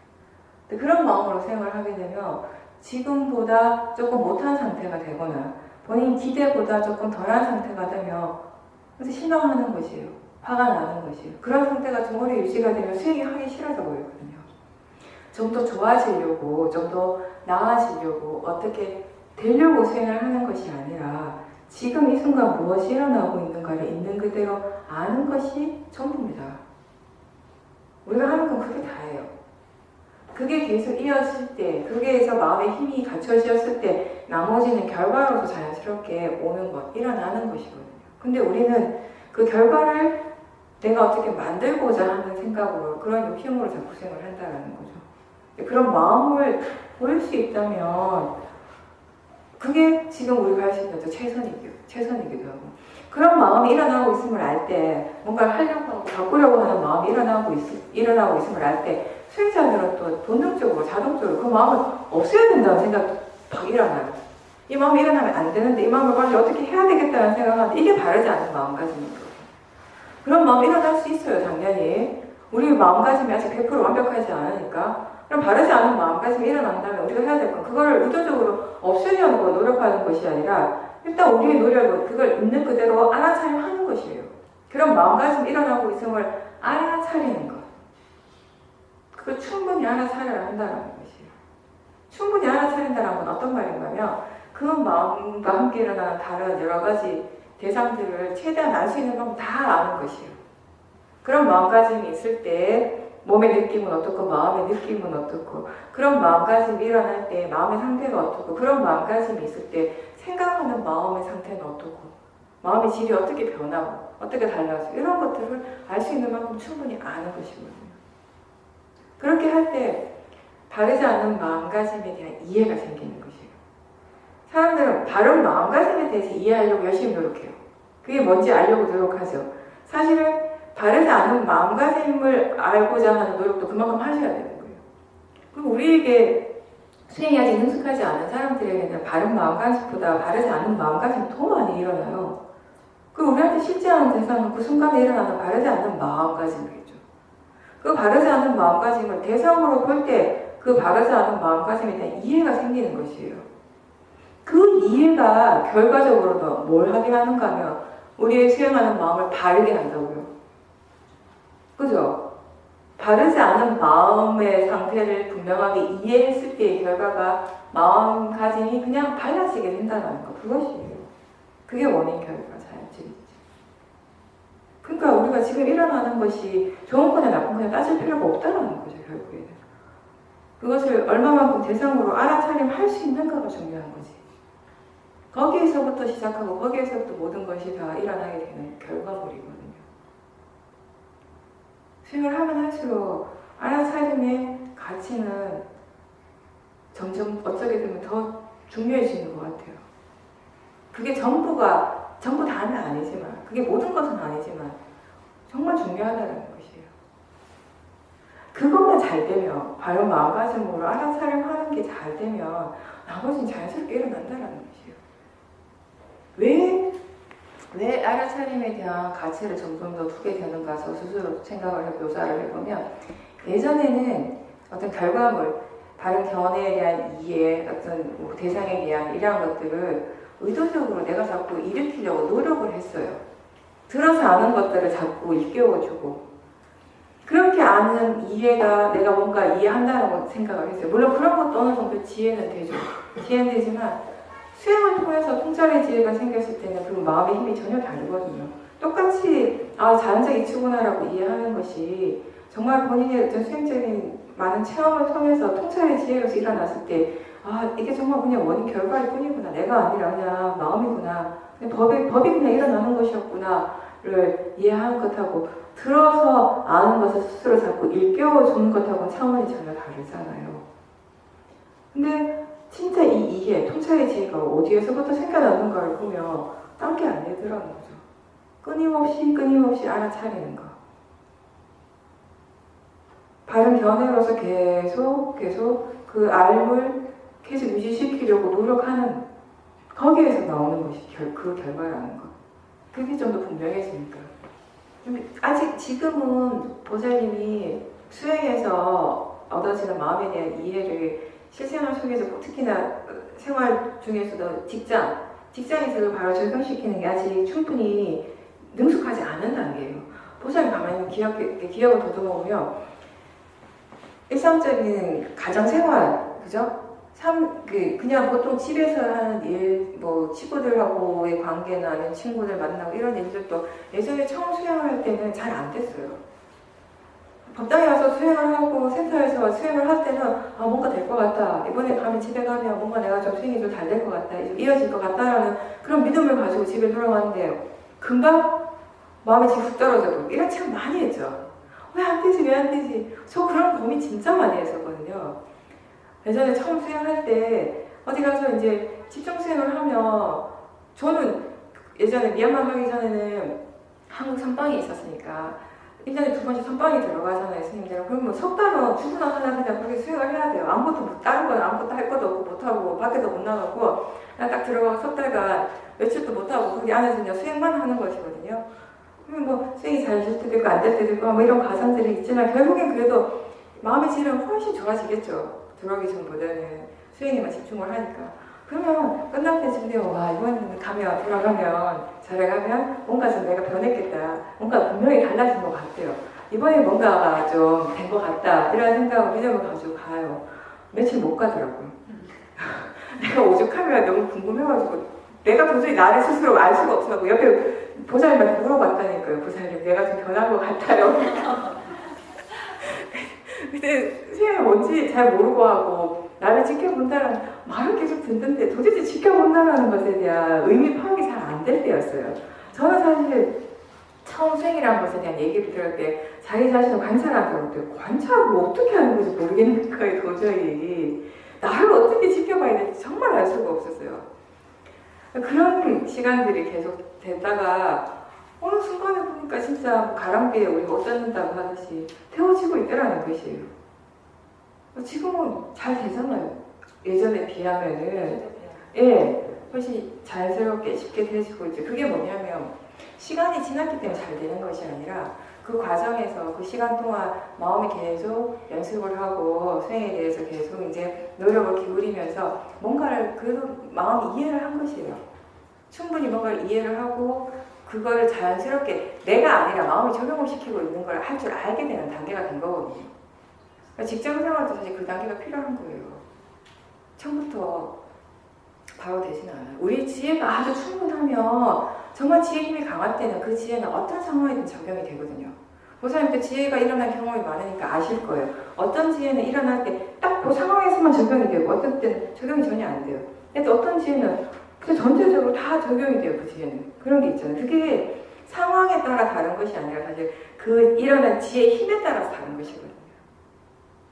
근데 그런 마음으로 수행을 하게 되면 지금보다 조금 못한 상태가 되거나 본인 기대보다 조금 덜한 상태가 되면 그래서 실망하는 것이에요. 화가 나는 것이에요. 그런 상태가 좀 오래 유지가 되면 수행이 하기 싫어져 보이거든요. 좀 더 좋아지려고, 좀 더 나아지려고, 어떻게 되려고 수행을 하는 것이 아니라 지금 이 순간 무엇이 일어나고 있는가를 있는 그대로 아는 것이 전부입니다. 우리가 하는 건 그게 다예요. 그게 계속 이어질 때, 그게에서 마음의 힘이 갖춰졌을 때 나머지는 결과로서 자연스럽게 오는 것, 일어나는 것이거든요. 근데 우리는 그 결과를 내가 어떻게 만들고자 하는 생각으로 그런 욕심으로 자꾸 수행을 한다는 거죠. 그런 마음을 보일 수 있다면 그게 지금 우리가 할 수 있는 최선이기도 하고 그런 마음이 일어나고 있음을 알 때 뭔가를 하려고 하고 바꾸려고 하는 마음이 일어나고 있음을 알 때 수행자들은 또 본능적으로 자동적으로 그 마음을 없애야 된다는 생각이 막 일어나요. 이 마음이 일어나면 안 되는데 이 마음을 빨리 어떻게 해야 되겠다는 생각하는데 이게 바르지 않은 마음가짐이거든요. 그런 마음이 일어날 수 있어요. 당연히. 우리 마음가짐이 아직 100% 완벽하지 않으니까 그럼 바르지 않은 마음가짐이 일어난다면 우리가 해야 될 건 그걸 의도적으로 없애려고 노력하는 것이 아니라 일단 우리의 노력은 그걸 있는 그대로 알아차림하는 것이에요. 그런 마음가짐이 일어나고 있음을 알아차리는 것. 그걸 충분히 알아차려야 한다는 것이에요. 충분히 알아차린다는 건 어떤 말인가 하면 그 마음과 함께 일어나는 다른 여러 가지 대상들을 최대한 알 수 있는 방법 다 아는 것이에요. 그런 마음가짐이 있을 때 몸의 느낌은 어떻고 마음의 느낌은 어떻고 그런 마음가짐이 일어날 때 마음의 상태가 어떻고 그런 마음가짐이 있을 때 생각하는 마음의 상태는 어떻고 마음의 질이 어떻게 변하고 어떻게 달라지고 이런 것들을 알 수 있는 만큼 충분히 아는 것이거든요. 그렇게 할 때 바르지 않은 마음가짐에 대한 이해가 생기는 것이에요. 사람들은 바른 마음가짐에 대해서 이해하려고 열심히 노력해요. 그게 뭔지 알려고 노력하죠. 사실은 바르지 않은 마음가짐을 알고자 하는 노력도 그만큼 하셔야 되는 거예요. 그리고 우리에게 수행이 아직 능숙하지 않은 사람들에게는 바른 마음가짐보다 바르지 않은 마음가짐이 더 많이 일어나요. 그 우리한테 실제하는 대상은 그 순간에 일어나는 바르지 않는 마음가짐이겠죠. 그 바르지 않은 마음가짐을 대상으로 볼 때 그 바르지 않은 마음가짐에 대한 이해가 생기는 것이에요. 그 이해가 결과적으로 뭘 하게 하는가 하면 우리의 수행하는 마음을 바르게 한다고요. 그죠? 바르지 않은 마음의 상태를 분명하게 이해했을 때의 결과가 마음가짐이 그냥 달라지게 된다는 거. 그것이에요. 그게 원인 결과 자연적이죠. 그러니까 우리가 지금 일어나는 것이 좋은 거냐 나쁜 거냐 따질 필요가 없다는 거죠. 결국에는. 그것을 얼마만큼 대상으로 알아차림할 수 있는가가 중요한 거지. 거기에서부터 시작하고 거기에서부터 모든 것이 다 일어나게 되는 결과물이거든요. 수행을 하면 할수록 알아차림의 가치는 점점 어쩌게 되면 더 중요해지는 것 같아요. 그게 전부 다는 아니지만, 그게 모든 것은 아니지만 정말 중요하다는 것이에요. 그것만 잘 되면, 바른 마음가짐으로 알아차림하는 게 잘 되면 나머지는 자연스럽게 일어난다는 것이에요. 왜 알아차림에 대한 가치를 점점 더 두게 되는가 저 스스로 생각을 묘사를 해보면, 예전에는 어떤 결과물, 바른 견해에 대한 이해, 어떤 대상에 대한 이러한 것들을 의도적으로 내가 자꾸 일으키려고 노력을 했어요. 들어서 아는 것들을 자꾸 일깨워주고, 그렇게 아는 이해가 내가 뭔가 이해한다고 생각을 했어요. 물론 그런 것도 어느 정도 지혜는 되죠. 지혜는 되지만 수행을 통해서 통찰의 지혜가 생겼을 때는 그 마음의 힘이 전혀 다르거든요. 똑같이 자연적 이치구나라고 이해하는 것이 정말 본인의 어떤 수행적인 많은 체험을 통해서 통찰의 지혜로서 일어났을 때 이게 정말 그냥 원인 결과일 뿐이구나. 내가 아니라 그냥 마음이구나. 그냥 법이 그냥 일어나는 것이었구나를 이해하는 것하고 들어서 아는 것을 스스로 자꾸 일깨워주는 것하고는 차원이 전혀 다르잖아요. 근데 진짜 이 이해, 통찰의 지혜가 어디에서부터 생겨나는가를 보면 딴 게 아니더라는 거죠. 끊임없이 알아차리는 거. 바른 견해로서 계속 그 알을 계속 유지시키려고 노력하는 거기에서 나오는 것이 그 결과라는 거. 그게 좀 더 분명해지니까. 아직 지금은 보살님이 수행에서 얻어지는 마음에 대한 이해를 실생활 속에서 특히나 생활 중에서도 직장에서 바로 적용시키는 게 아직 충분히 능숙하지 않은 단계예요. 보살님 가만히 기억을 더듬어보면 일상적인 가정생활, 그죠? 그냥 보통 집에서 하는 일, 친구들하고의 관계나 아니면 친구들 만나고 이런 일들도 예전에 처음 수행을 할 때는 잘 안 됐어요. 법당에 와서 수행을 하고 센터에서 수행을 할 때는 뭔가 될 것 같다. 이번에 가면 집에 가면 뭔가 내가 좀 수행이 좀 잘 될 것 같다. 이어질 것 같다라는 그런 믿음을 가지고 집에 돌아왔는데 금방 마음이 훅 떨어져도 이런 참 많이 했죠. 왜 안 되지? 저 그런 고민 진짜 많이 했었거든요. 예전에 처음 수행할 때 어디 가서 이제 집중 수행을 하면 저는 예전에 미얀마 가기 전에는 한국 선방이 있었으니까 1년에 2번씩 선방이 들어가잖아요, 스님들은. 그러면 석 달은 주구나 하나 그냥 그렇게 수행을 해야 돼요. 다른 건 아무것도 할 것도 없고 못하고 밖에도 못 나가고 그냥 딱 들어가고 석 달간 외출도 못하고 거기 안에서 그냥 수행만 하는 것이거든요. 그러면 수행이 잘 될 때도 있고 안 될 때도 있고 이런 과정들이 있지만 결국엔 그래도 마음의 질은 훨씬 좋아지겠죠. 들어오기 전보다는 수행에만 집중을 하니까. 그러면 끝날 때쯤 되면 이번 돌아가면 절에 가면 뭔가 좀 내가 변했겠다. 뭔가 분명히 달라진 것 같아요. 이번에 뭔가가 좀 된 것 같다. 이런 생각을 믿음을 가지고 가요. 며칠 못 가더라고요. 내가 오죽하면 너무 궁금해가지고 내가 도저히 나를 스스로 알 수가 없어서 옆에 보살님한테 물어봤다니까요. 보살님 내가 좀 변한 것 같아요. 근데 수행이 뭔지 잘 모르고 하고 나를 지켜본다는 말을 계속 듣는데 도대체 지켜본다는 것에 대한 의미 파악이 잘 안 될 때였어요. 저는 사실 처음 수행이라는 것에 대한 얘기를 들을 때 자기 자신을 관찰하는 때 관찰을 어떻게 하는 건지 모르겠는 거예요. 도저히 나를 어떻게 지켜봐야 될지 정말 알 수가 없었어요. 그런 시간들이 계속 되다가 어느 순간에 보니까 진짜 가랑비에 우리가 옷 젖는다고 하듯이 태워지고 있더라는 것이에요. 지금은 잘 되잖아요. 예전에 비하면은. 예, 훨씬 자연스럽게 쉽게 되지고 있죠. 그게 뭐냐면 시간이 지났기 때문에 잘 되는 것이 아니라 그 과정에서 그 시간 동안 마음이 계속 연습을 하고 수행에 대해서 계속 이제 노력을 기울이면서 뭔가를 그래도 마음이 이해를 한 것이에요. 충분히 뭔가를 이해를 하고 그걸 자연스럽게 내가 아니라 마음이 적용을 시키고 있는 걸 할 줄 알게 되는 단계가 된 거거든요. 그러니까 직장 생활도 사실 그 단계가 필요한 거예요. 처음부터 바로 되지는 않아요. 우리 지혜가 아주 충분하면 정말 지혜 힘이 강할 때는 그 지혜는 어떤 상황이든 적용이 되거든요. 보살님도 지혜가 일어난 경험이 많으니까 아실 거예요. 어떤 지혜는 일어날 때 딱 그 상황에서만 적용이 되고 어떤 때는 적용이 전혀 안 돼요. 근데 어떤 지혜는 그냥 전체적으로 다 적용이 돼요. 그 지혜는. 그런 게 있잖아요. 그게 상황에 따라 다른 것이 아니라 사실 그 일어난 지혜의 힘에 따라서 다른 것이거든요.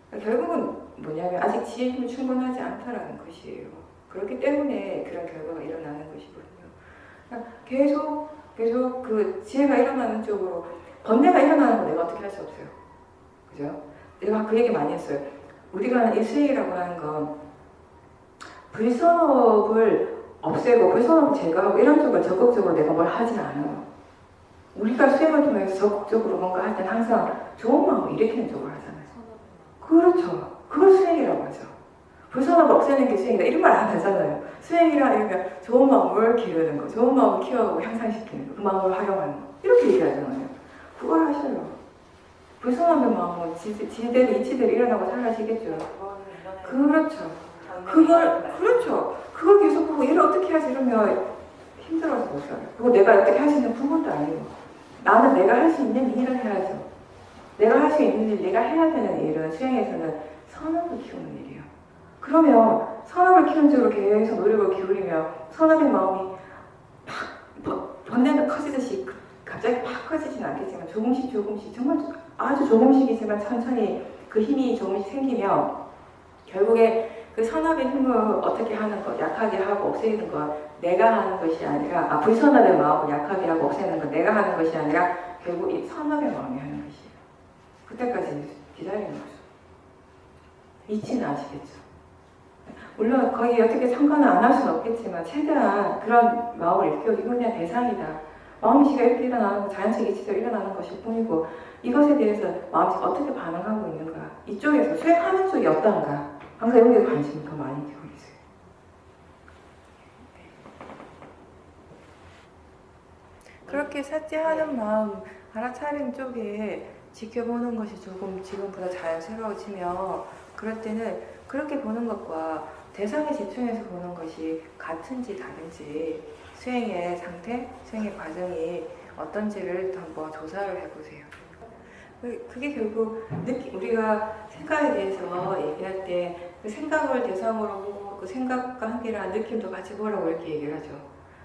그러니까 결국은 뭐냐면 아직 지혜의 힘이 충분하지 않다라는 것이에요. 그렇기 때문에 그런 결과가 일어나는 것이거든요. 그러니까 계속 그 지혜가 일어나는 쪽으로 번뇌가 일어나는 거 내가 어떻게 할 수 없어요. 그죠? 내가 그 얘기 많이 했어요. 우리가 하는 이 수행이라고 하는 건 불선업을 없애고 불선업을 제거하고 이런 쪽을 적극적으로 내가 뭘 하진 않아요. 우리가 수행을 통해서 적극적으로 뭔가 할 땐 항상 좋은 마음을 일으키는 쪽으로 하잖아요. 그렇죠. 그걸 수행이라고 하죠. 불선업을 없애는 게 수행이다. 이런 말 안 하잖아요. 수행이라 이러면 좋은 마음을 기르는 거, 좋은 마음을 키워가고 향상시키는 거, 그 마음을 활용하는 거. 이렇게 얘기하잖아요. 그걸 하셔요. 불선업의 마음은 지대로 이치대로 일어나고 사라지겠죠. 그렇죠. 그렇죠. 그걸 계속 보고 얘를 어떻게 하지 이러면 힘들어서 못 살아요. 그리고 내가 어떻게 할 수 있는 부분도 아니에요. 나는 내가 할 수 있는 일을 해야죠. 내가 할 수 있는 일, 내가 해야 되는 일은 수행에서는 선업을 키우는 일이에요. 그러면 선업을 키우는 쪽으로 계속 노력을 기울이면 선업의 마음이 팍 번뇌가 커지듯이 갑자기 팍 커지진 않겠지만 조금씩 정말 아주 조금씩이지만 천천히 그 힘이 조금씩 생기면 결국에 그 선업의 힘을 어떻게 하는 것, 약하게 하고 없애는 것, 내가 하는 것이 아니라 불선업의 마음을 약하게 하고 없애는 것, 내가 하는 것이 아니라 결국 이 선업의 마음이 하는 것이에요. 그때까지 기다리는 거죠. 이치는 아시겠죠? 물론 거기 어떻게 참관을 안 할 수는 없겠지만 최대한 그런 마음을 일깨워주고 이건 그냥 대상이다. 마음씨가 이렇게 일어나는 거, 자연적 이치대로 일어나는 것일 뿐이고 이것에 대해서 마음씨가 어떻게 반응하고 있는가, 이쪽에서 수행하는 쪽이 어떤가, 항상 여기에 관심을 더 많이 기울이세요. 그렇게 삭제하는 마음, 알아차림 쪽에 지켜보는 것이 조금 지금보다 자연스러워지면 그럴 때는 그렇게 보는 것과 대상에 집중해서 보는 것이 같은지 다른지 수행의 상태, 수행의 과정이 어떤지를 한번 조사를 해보세요. 그게 결국 우리가 생각에 대해서 얘기할 때 그 생각을 대상으로 보고 그 생각과 함께라는 느낌도 같이 보라고 이렇게 얘기를 하죠.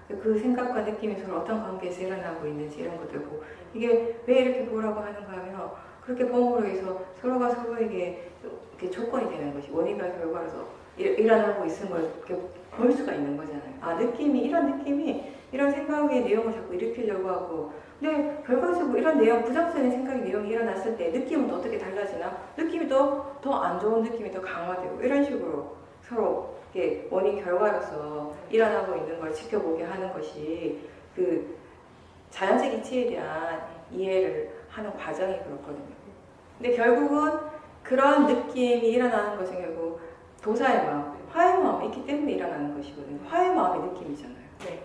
그 생각과 느낌이 서로 어떤 관계에서 일어나고 있는지 이런 것들 보고 이게 왜 이렇게 보라고 하는가 하면 그렇게 봄으로 해서 서로가 서로에게 이렇게 조건이 되는 것이 원인과 결과로서 일어나고 있음을 이렇게 볼 수가 있는 거잖아요. 이런 느낌이 이런 생각의 내용을 자꾸 일으키려고 하고 근데 결과적으로 이런 내용, 부정적인 생각의 내용이 일어났을 때 느낌은 또 어떻게 달라지나? 느낌이 더 안 좋은 느낌이 더 강화되고 이런 식으로 서로 이렇게 원인 결과로서 일어나고 있는 걸 지켜보게 하는 것이 그 자연적 이치에 대한 이해를 하는 과정이 그렇거든요. 근데 결국은 그런 느낌이 일어나는 것은 결국 도사의 마음, 화의 마음이 있기 때문에 일어나는 것이거든요. 화의 마음의 느낌이잖아요. 네.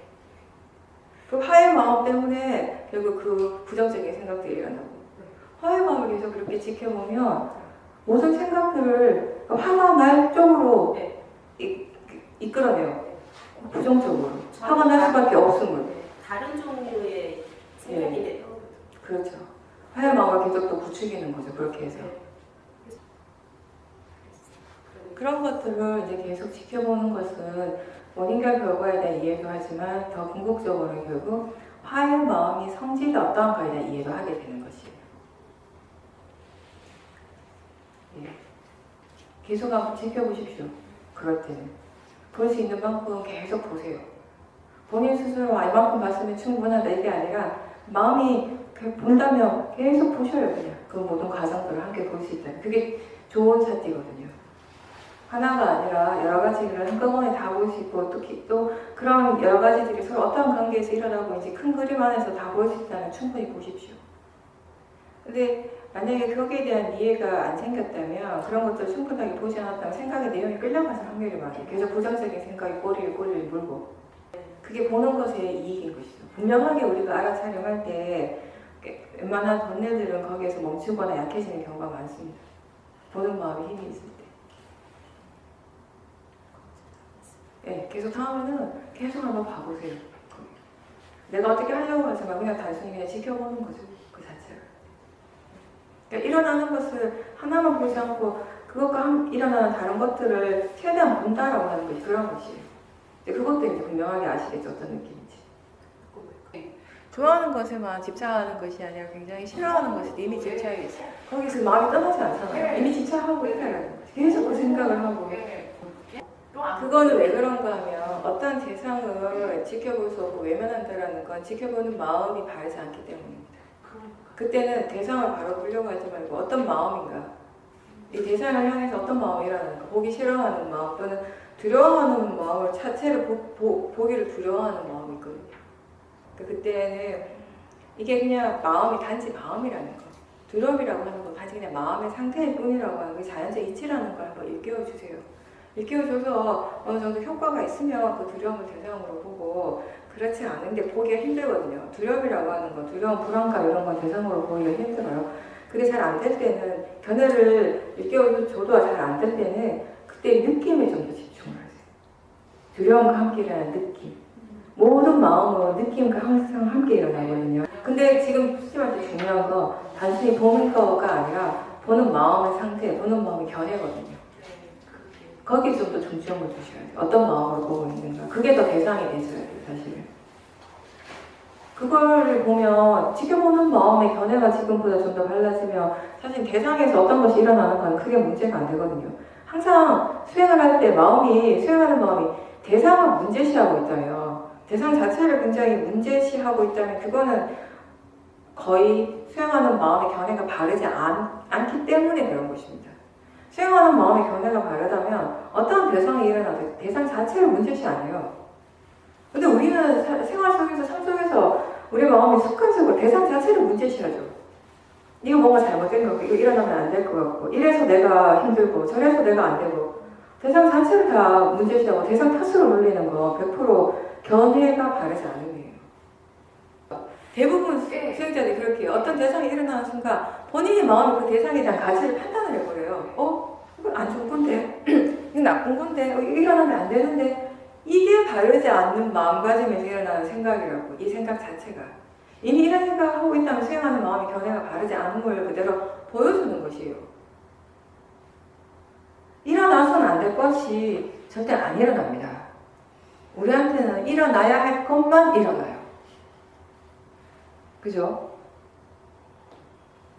그 화의 마음 때문에 결국 그 부정적인 생각들이 일어나고 화의 마음을 계속 그렇게 지켜보면 모든 생각들을 화가 날 쪽으로 이끌어내요. 부정적으로. 화가 날 수밖에 없음을. 다른 종류의 생각인데 그렇죠. 화의 마음을 계속 또 부추기는 거죠. 그렇게 해서. 그런 것들을 이제 계속 지켜보는 것은 원인과 결과에 대한 이해도 하지만 더 궁극적으로 결국 화의 마음이 성질이 어떠한가에 대한 이해도 하게 되는 것이에요. 예. 계속 한번 지켜보십시오. 그럴 때는. 볼 수 있는 만큼 계속 보세요. 본인 스스로 이만큼 봤으면 충분하다 이게 아니라 마음이 본다면 계속 보셔야 돼요. 그 모든 과정들을 함께 볼 수 있다. 그게 좋은 사띠거든요. 하나가 아니라 여러 가지를 한꺼번에 다 볼 수 있고 또 그런 여러 가지들이 서로 어떤 관계에서 일어나고 이제 큰 그림 안에서 다 볼 수 있다면 충분히 보십시오. 근데 만약에 거기에 대한 이해가 안 생겼다면 그런 것들 충분하게 보지 않았다면 생각의 내용이 끌려가서 확률이 많아요. 계속 부정적인 생각이 꼬리를 물고 그게 보는 것에 이익인 것이죠. 분명하게 우리가 알아차림할 때 웬만한 번뇌들은 거기에서 멈추거나 약해지는 경우가 많습니다. 보는 마음에 힘이 있을 때. 네, 계속 다음에는 계속 한번 봐보세요. 내가 어떻게 하려고 하지 말고 그냥 단순히 그냥 지켜보는 거죠. 그 자체를. 그러니까 일어나는 것을 하나만 보지 않고 그것과 일어나는 다른 것들을 최대한 본다라고 하는 것이 그런 것이에요. 그것도 이제 분명하게 아시겠죠. 어떤 느낌인지. 좋아하는 것에만 집착하는 것이 아니라 굉장히 싫어하는 것에 이미 집착이 있어요. 거기서 마음이 떠나지 않잖아요. 이미 집착하고 있다라는 거죠. 계속 그 생각을 하고. 그거는 왜 그런가 하면 어떤 대상을 지켜볼 수 없고 외면한다라는 건 지켜보는 마음이 바르지 않기 때문입니다. 그때는 대상을 바로 보려고 하지 말고 어떤 마음인가, 이 대상을 향해서 어떤 마음이 일어나는가, 보기 싫어하는 마음 또는 두려워하는 마음을 자체를 보기를 두려워하는 마음이 있거든요. 그때는 이게 그냥 마음이 단지 마음이라는 거, 두려움이라고 하는 건 단지 그냥 마음의 상태일 뿐이라고 하는 게 자연적 이치라는 걸 한번 일깨워주세요. 일깨워줘서 어느 정도 효과가 있으면 그 두려움을 대상으로 보고 그렇지 않은데 보기가 힘들거든요. 두려움이라고 하는 건 두려움, 불안감 이런 건 대상으로 보기가 힘들어요. 그게 잘 안 될 때는 견해를 일깨워줘도 잘 안 될 때는 그때 느낌에 좀 더 집중을 하세요. 두려움과 함께 일어나는 느낌. 모든 마음으로 느낌과 항상 함께 일어나거든요. 근데 지금 스님한테 중요한 거 단순히 보는 거가 아니라 보는 마음의 상태, 보는 마음의 견해거든요. 거기에 좀 더 중점을 두셔야 돼요. 어떤 마음으로 보고 있는가. 그게 더 대상이 되셔야 돼요, 사실은. 그걸 보면 지켜보는 마음의 견해가 지금보다 좀 더 달라지면 사실 대상에서 어떤 것이 일어나는 건 크게 문제가 안 되거든요. 항상 수행을 할 때 수행하는 마음이 대상을 문제시하고 있다면, 대상 자체를 굉장히 문제시하고 있다면 그거는 거의 수행하는 마음의 견해가 바르지 않기 때문에 그런 것입니다. 수행하는 마음의 견해가 바르다면 어떤 대상이 일어나도 대상 자체를 문제시 안 해요. 근데 우리는 생활 속에서, 삶 속에서 우리 마음이 습관적으로 대상 자체를 문제시하죠. 이거 뭔가 잘못된 것 같고, 이거 일어나면 안 될 것 같고, 이래서 내가 힘들고, 저래서 내가 안 되고, 대상 자체를 다 문제시하고, 대상 탓으로 돌리는 거 100% 견해가 바르지 않은 거예요. 대부분 수행자들이 그렇게 해요. 어떤 대상이 일어나는 순간 본인의 마음이 그 대상에 대한 가치를 판단을 해버려요. 이건 안 좋은 건데, 이건 나쁜 건데, 이거 일어나면 안 되는데, 이게 바르지 않는 마음가짐에서 일어나는 생각이라고, 이 생각 자체가. 이미 이런 생각을 하고 있다면 수행하는 마음의 견해가 바르지 않은 걸 그대로 보여주는 것이에요. 일어나서는 안 될 것이 절대 안 일어납니다. 우리한테는 일어나야 할 것만 일어나요. 그죠?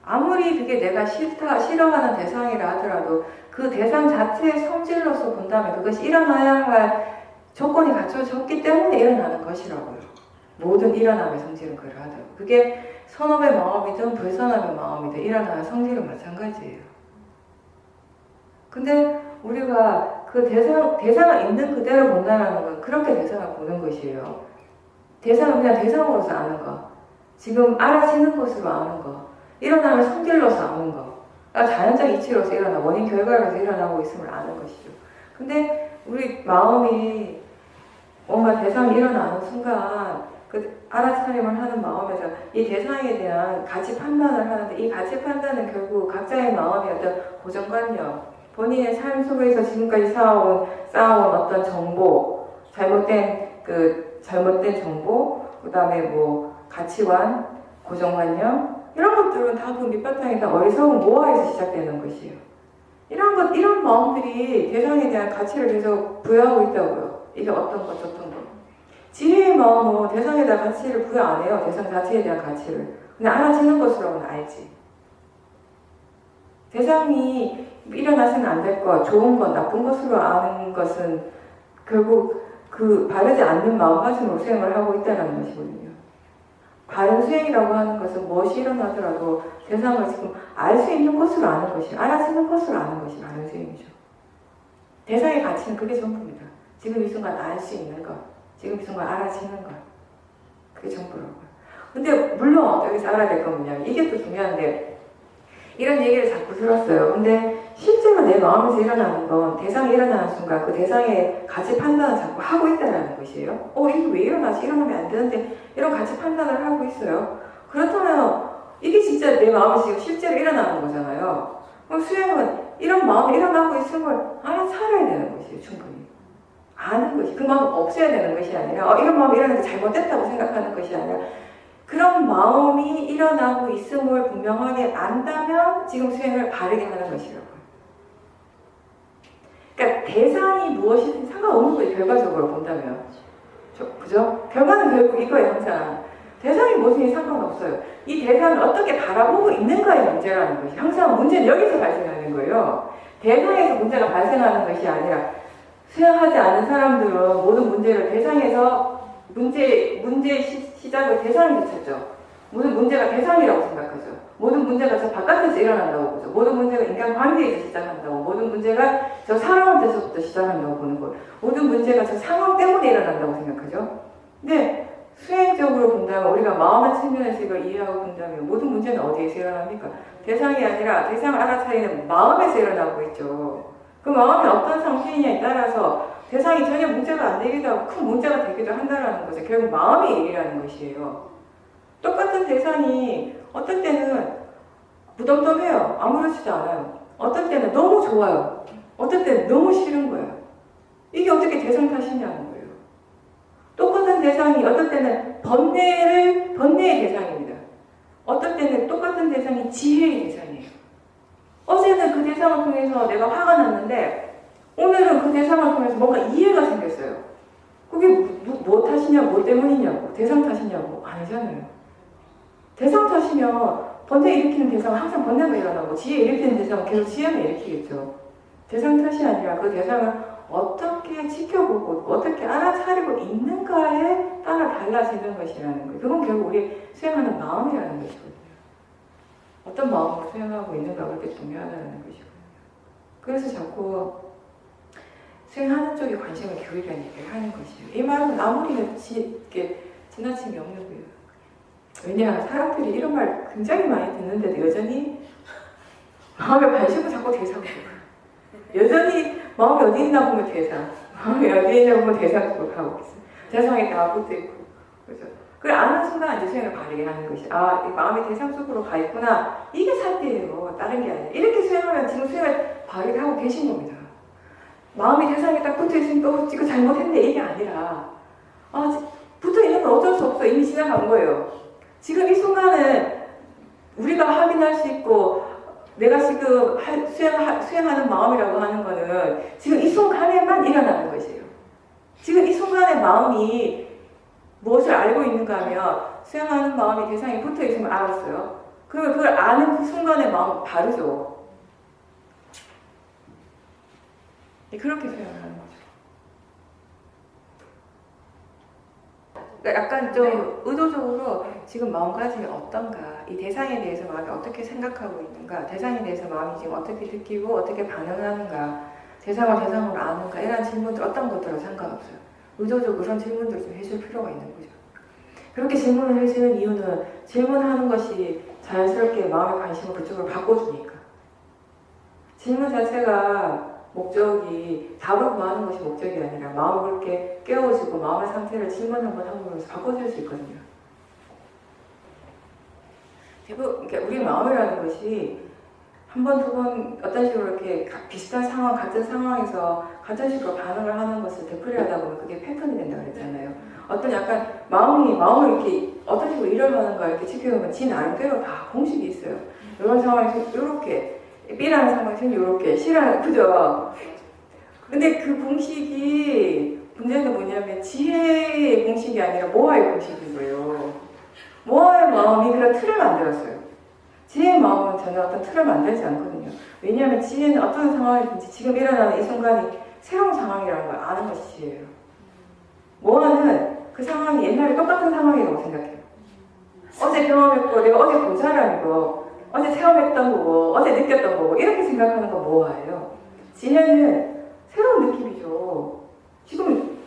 아무리 그게 내가 싫어하는 대상이라 하더라도 그 대상 자체의 성질로서 본다면 그것이 일어나야 할 조건이 갖춰졌기 때문에 일어나는 것이라고요. 모든 일어남의 성질은 그러하더라고요. 그게 선업의 마음이든 불선업의 마음이든 일어나는 성질은 마찬가지예요. 근데 우리가 그 대상을 있는 그대로 본다는 건 그렇게 대상을 보는 것이에요. 대상은 그냥 대상으로서 아는 거. 지금 알아지는 것으로 아는 거. 일어나는 성질로서 아는 거. 자연적 이치로서 일어나 원인 결과로서 일어나고 있음을 아는 것이죠. 근데 우리 마음이 뭔가 대상이 일어나는 순간 그 알아차림을 하는 마음에서 이 대상에 대한 가치 판단을 하는데 이 가치 판단은 결국 각자의 마음의 어떤 고정관념, 본인의 삶 속에서 지금까지 쌓아온 어떤 정보, 잘못된 정보, 그 다음에 뭐 가치관, 고정관념 이런 것들은 다 그 밑바탕에 다 어리석은 모아에서 시작되는 것이에요. 이런 마음들이 대상에 대한 가치를 계속 부여하고 있다고요. 이게 어떤 것, 저떤 것. 지혜의 마음은 대상에 대한 가치를 부여 안 해요. 대상 자체에 대한 가치를. 그냥 알아지는 것으로는 알지. 대상이 일어나서는 안 될 것, 좋은 것, 나쁜 것으로 아는 것은 결국 그 바르지 않는 마음가짐으로 수행을 하고 있다는 것이거든요. 바른 수행이라고 하는 것은 무엇이 일어나더라도 대상을 지금 알 수 있는 것으로 아는 것이, 알아지는 것으로 아는 것이 바른 수행이죠. 대상의 가치는 그게 전부입니다. 지금 이 순간 알 수 있는 것, 지금 이 순간 알아지는 것, 그게 전부라고요. 근데 물론 여기서 알아야 될 건 뭐냐면, 이게 또 중요한데, 이런 얘기를 자꾸 들었어요. 근데 실제로 내 마음에서 일어나는 건 대상이 일어나는 순간 그 대상의 가치 판단을 자꾸 하고 있다는 것이에요. 이게 왜 일어나지? 일어나면 안 되는데 이런 가치 판단을 하고 있어요. 그렇다면 이게 진짜 내 마음에서 지금 실제로 일어나는 거잖아요. 그럼 수행은 이런 마음이 일어나고 있음을 알아차려야 되는 것이에요. 충분히. 아는 것이. 그 마음 없애야 되는 것이 아니라 이런 마음이 일어나는데 잘못됐다고 생각하는 것이 아니라 그런 마음이 일어나고 있음을 분명하게 안다면 지금 수행을 바르게 하는 것이라고요. 그러니까 대상이 무엇이든 상관없는 거예요. 결과적으로 본다면. 그죠? 결과는 결국 이거예요. 항상. 대상이 무엇이든 상관없어요. 이 대상을 어떻게 바라보고 있는가의 문제라는 것이 항상 문제는 여기서 발생하는 거예요. 대상에서 문제가 발생하는 것이 아니라 수행하지 않은 사람들은 모든 문제를 대상에서 문제의 시작을 대상에서 찾죠. 모든 문제가 대상이라고 생각하죠. 모든 문제가 저 바깥에서 일어난다고 보죠. 모든 문제가 인간관계에서 시작한다고, 모든 문제가 저 사람한테서부터 시작한다고 보는 거예요. 모든 문제가 저 상황 때문에 일어난다고 생각하죠. 근데 수행적으로 본다면, 우리가 마음의 측면에서 이걸 이해하고 본다면 모든 문제는 어디에서 일어납니까? 대상이 아니라 대상을 알아차리는 마음에서 일어나고 있죠. 그 마음이 어떤 상태이냐에 따라서 대상이 전혀 문제가 안 되기도 하고 큰 문제가 되기도 한다는 거죠. 결국 마음의 일이라는 것이에요. 똑같은 대상이 어떤 때는 무덤덤해요. 아무렇지도 않아요. 어떤 때는 너무 좋아요. 어떤 때는 너무 싫은 거예요. 이게 어떻게 대상 탓이냐는 거예요. 똑같은 대상이 어떤 때는 번뇌의 대상입니다. 어떤 때는 똑같은 대상이 지혜의 대상이에요. 어제는 그 대상을 통해서 내가 화가 났는데 오늘은 그 대상을 통해서 뭔가 이해가 생겼어요. 그게 뭐 탓이냐고, 뭐 때문이냐고, 대상 탓이냐고, 아니잖아요. 대상 탓이면 번뇌 일으키는 대상은 항상 번뇌가 일어나고 지혜 일으키는 대상은 계속 지혜만 일으키겠죠. 대상 탓이 아니라 그 대상을 어떻게 지켜보고 어떻게 알아차리고 있는가에 따라 달라지는 것이라는 거예요. 그건 결국 우리 수행하는 마음이라는 것이거든요. 어떤 마음으로 수행하고 있는가가 그렇게 중요하다는 것이거든요. 그래서 자꾸 수행하는 쪽에 관심을 기울이라는 얘기를 하는 것이에요. 이 말은 아무리 이렇게 지나침이 없는 거예요. 왜냐, 사람들이 이런 말 굉장히 많이 듣는데도 여전히 마음에 관심을 자꾸 대상으로 여전히 마음이 어디 있나 보면 대상, 마음이 어디 있나 보면 대상 쪽으로 가고 있어요. 대상에 다 붙어있고, 그죠? 그걸 아는 순간 이제 수행을 바르게 하는 것이, 이 마음이 대상 속으로 가 있구나. 이게 사태예요. 다른 게 아니라. 이렇게 수행하면 지금 수행을 바르게 하고 계신 겁니다. 마음이 대상에 딱 붙어있으니까 이거 잘못했네. 이게 아니라, 붙어있는 건 어쩔 수 없어. 이미 지나간 거예요. 지금 이 순간은 우리가 확인할 수 있고, 내가 지금 수행하는 마음이라고 하는 거는 지금 이 순간에만 일어나는 것이에요. 지금 이 순간의 마음이 무엇을 알고 있는가 하면 수행하는 마음이 대상에 붙어 있으면 알았어요. 그러면 그걸 아는 그 순간의 마음은 다르죠. 그렇게 수행을 하는 거죠. 그러니까 약간 좀 의도적으로 지금 마음가짐이 어떤가, 이 대상에 대해서 마음이 어떻게 생각하고 있는가, 대상에 대해서 마음이 지금 어떻게 느끼고 어떻게 반응하는가, 대상을 대상으로 아는가, 이런 질문들 어떤 것들은 상관없어요. 의도적으로 그런 질문들을 좀 해줄 필요가 있는 거죠. 그렇게 질문을 해주는 이유는 질문하는 것이 자연스럽게 마음의 관심을 그쪽으로 바꿔주니까. 질문 자체가 목적이 답을 구하는 것이 목적이 아니라 마음을 그렇게 깨워주고 마음의 상태를 질문 한번 함으로써 바꿔줄 수 있거든요. 대부분 그러니까 우리 마음이라는 것이 한 번, 두 번 어떤 식으로 이렇게 비슷한 상황, 같은 상황에서 같은 식으로 반응을 하는 것을 되풀이하다 보면 그게 패턴이 된다고 그랬잖아요. 어떤 약간 마음을 이렇게 어떤 식으로 일어나는가 이렇게 지켜보면 지 나름대로 다 공식이 있어요. 이런 상황에서 이렇게 B라는 상황에서는 이렇게, C라는, 그죠? 근데 그 공식이, 문제는 뭐냐면 지혜의 공식이 아니라 모아의 공식인 거예요. 모아의 마음이 그런 틀을 만들었어요. 지혜의 마음은 전혀 어떤 틀을 만들지 않거든요. 왜냐하면 지혜는 어떤 상황이든지 지금 일어나는 이 순간이 새로운 상황이라는 걸 아는 것이 지혜예요. 모아는 그 상황이 옛날에 똑같은 상황이라고 생각해요. 어제 경험했고 내가 어제 본 사람이고 어제 체험했던 거고 어제 느꼈던 거고 이렇게 생각하는 거 모아예요. 지혜는 새로운 느낌이죠. 지금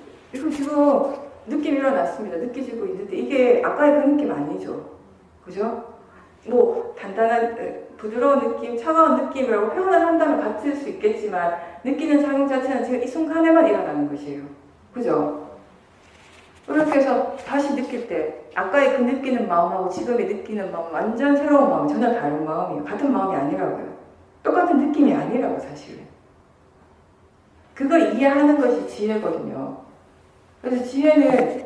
느낌 일어났습니다. 느껴지고 있는데 이게 아까의 그 느낌 아니죠. 그죠? 뭐 단단한 부드러운 느낌, 차가운 느낌이라고 표현을 한다면 같을 수 있겠지만 느끼는 상황 자체는 지금 이 순간에만 일어나는 것이에요. 그죠? 그렇게 해서 다시 느낄 때 아까의 그 느끼는 마음하고 지금의 느끼는 마음 완전 새로운 마음, 전혀 다른 마음이에요. 같은 마음이 아니라고요. 똑같은 느낌이 아니라고 사실은. 그걸 이해하는 것이 지혜거든요. 그래서 지혜는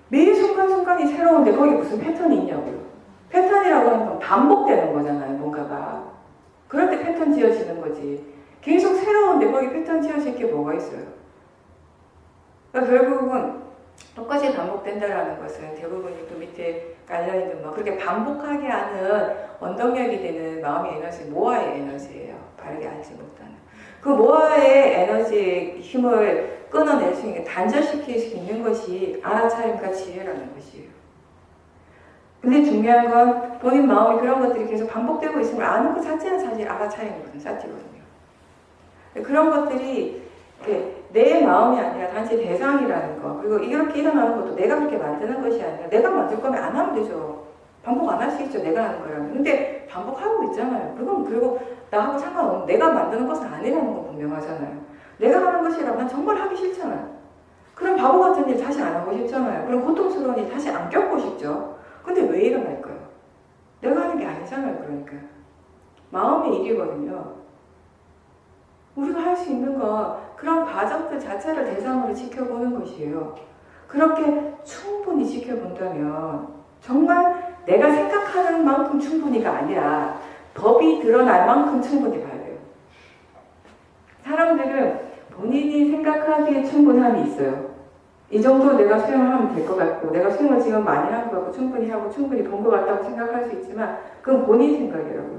매일 순간순간이 새로운데 거기 무슨 패턴이 있냐고요. 패턴이라고 하는 건 반복되는 거잖아요, 뭔가가. 그럴 때 패턴 지어지는 거지. 계속 새로운데 거기 패턴 지어질 게 뭐가 있어요. 그러니까 결국은 똑같이 반복된다라는 것은 대부분이 그 밑에 깔려있는 뭐 그렇게 반복하게 하는 원동력이 되는 마음의 에너지, 모아의 에너지예요. 바르게 알지 못하는. 그 모아의 에너지의 힘을 끊어낼 수 있는, 단절시킬 수 있는 것이 알아차림과 지혜라는 것이에요. 근데 중요한 건 본인 마음이 그런 것들이 계속 반복되고 있음을 아는 것 자체는 사실 알아차림이거든요. 사티거든요. 그런 것들이 내 마음이 아니라 단지 대상이라는 거. 그리고 이렇게 일어나는 것도 내가 그렇게 만드는 것이 아니라 내가 만들 거면 안 하면 되죠. 반복 안 할 수 있죠. 내가 하는 거라면. 근데 반복하고 있잖아요. 그건 그리고 나하고 상관없는 내가 만드는 것은 아니라는 건 분명하잖아요. 내가 하는 것이라면 정말 하기 싫잖아요. 그럼 바보 같은 일 다시 안 하고 싶잖아요. 그럼 고통스러운 일 다시 안 겪고 싶죠. 근데 왜 일어날까요? 내가 하는 게 아니잖아요. 그러니까. 마음의 일이거든요. 우리가 할 수 있는 건 그런 과정들 자체를 대상으로 지켜보는 것이에요. 그렇게 충분히 지켜본다면 정말 내가 생각하는 만큼 충분히가 아니라 법이 드러날 만큼 충분히 봐야 돼요. 사람들은 본인이 생각하기에 충분함이 있어요. 이 정도 내가 수행을 하면 될 것 같고 내가 수행을 지금 많이 한 것 같고 충분히 하고 충분히 본 것 같다고 생각할 수 있지만 그건 본인 생각이라고요.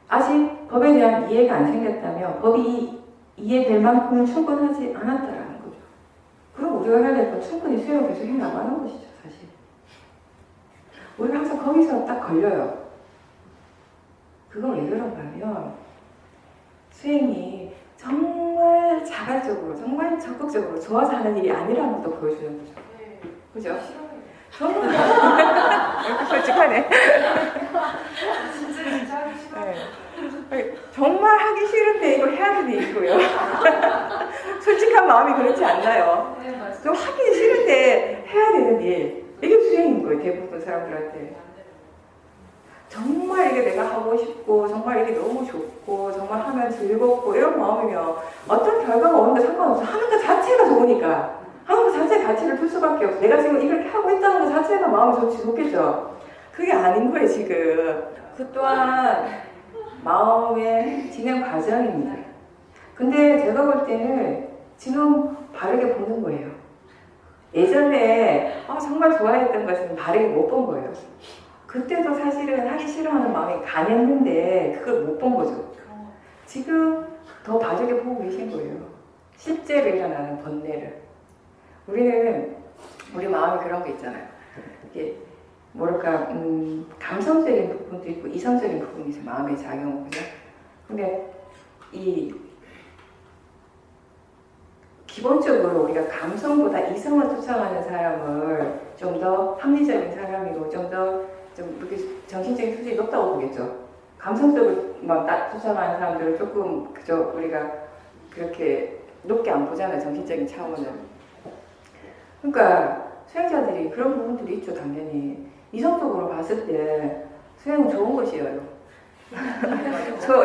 아직 법에 대한 이해가 안 생겼다면 법이 이해될 만큼 충분하지 않았다라는 거죠. 그럼 우리가 해야 될 건 충분히 수행을 계속 해나가는 것이죠. 사실. 우리가 항상 거기서 딱 걸려요. 그건 왜 그런가 하면 수행이 정말 자발적으로 정말 적극적으로 좋아서 하는 일이 아니라는 것도 보여주는 거죠. 그죠? 정말 이렇게 솔직하네. 진짜 하기 싫어. 네. 정말 하기 싫은데 이걸 해야 되는 일이고요. 솔직한 마음이 그렇지 않나요? 네, 맞아요. 좀 하기 싫은데 해야 되는 일. 이게 수행인 거예요. 대부분 사람들한테. 정말 이게 내가 하고 싶고 정말 이게 너무 좋고 정말 하면 즐겁고 이런 마음이면 어떤 결과가 오는데 상관없어. 하는 것 자체가 좋으니까. 하는 것 자체에 가치를 둘 수밖에 없어. 내가 지금 이렇게 하고 있다는 것 자체가 마음이 좋겠죠. 그게 아닌 거예요 지금. 그 또한 마음의 진행 과정입니다. 근데 제가 볼 때는 지금 바르게 보는 거예요. 예전에 정말 좋아했던 것은 바르게 못 본 거예요. 그때도 사실은 하기 싫어하는 마음이 강했는데 그걸 못 본 거죠. 지금 더 바르게 보고 계신 거예요. 실제로 일어나는 번뇌를. 우리는 우리 마음이 그런 게 있잖아요. 이게 뭐랄까 감성적인 부분도 있고 이성적인 부분이 있어요. 마음의 작용, 그죠? 근데 이 기본적으로 우리가 감성보다 이성을 투척하는 사람을 좀 더 합리적인 사람이고 좀 이렇게 정신적인 수준이 높다고 보겠죠. 감성적으로만 딱 투척하는 사람들을 조금 그저 우리가 그렇게 높게 안 보잖아요. 정신적인 차원을. 그러니까 수행자들이 그런 부분들이 있죠. 당연히. 이성적으로 봤을 때 수행은 좋은 것이에요.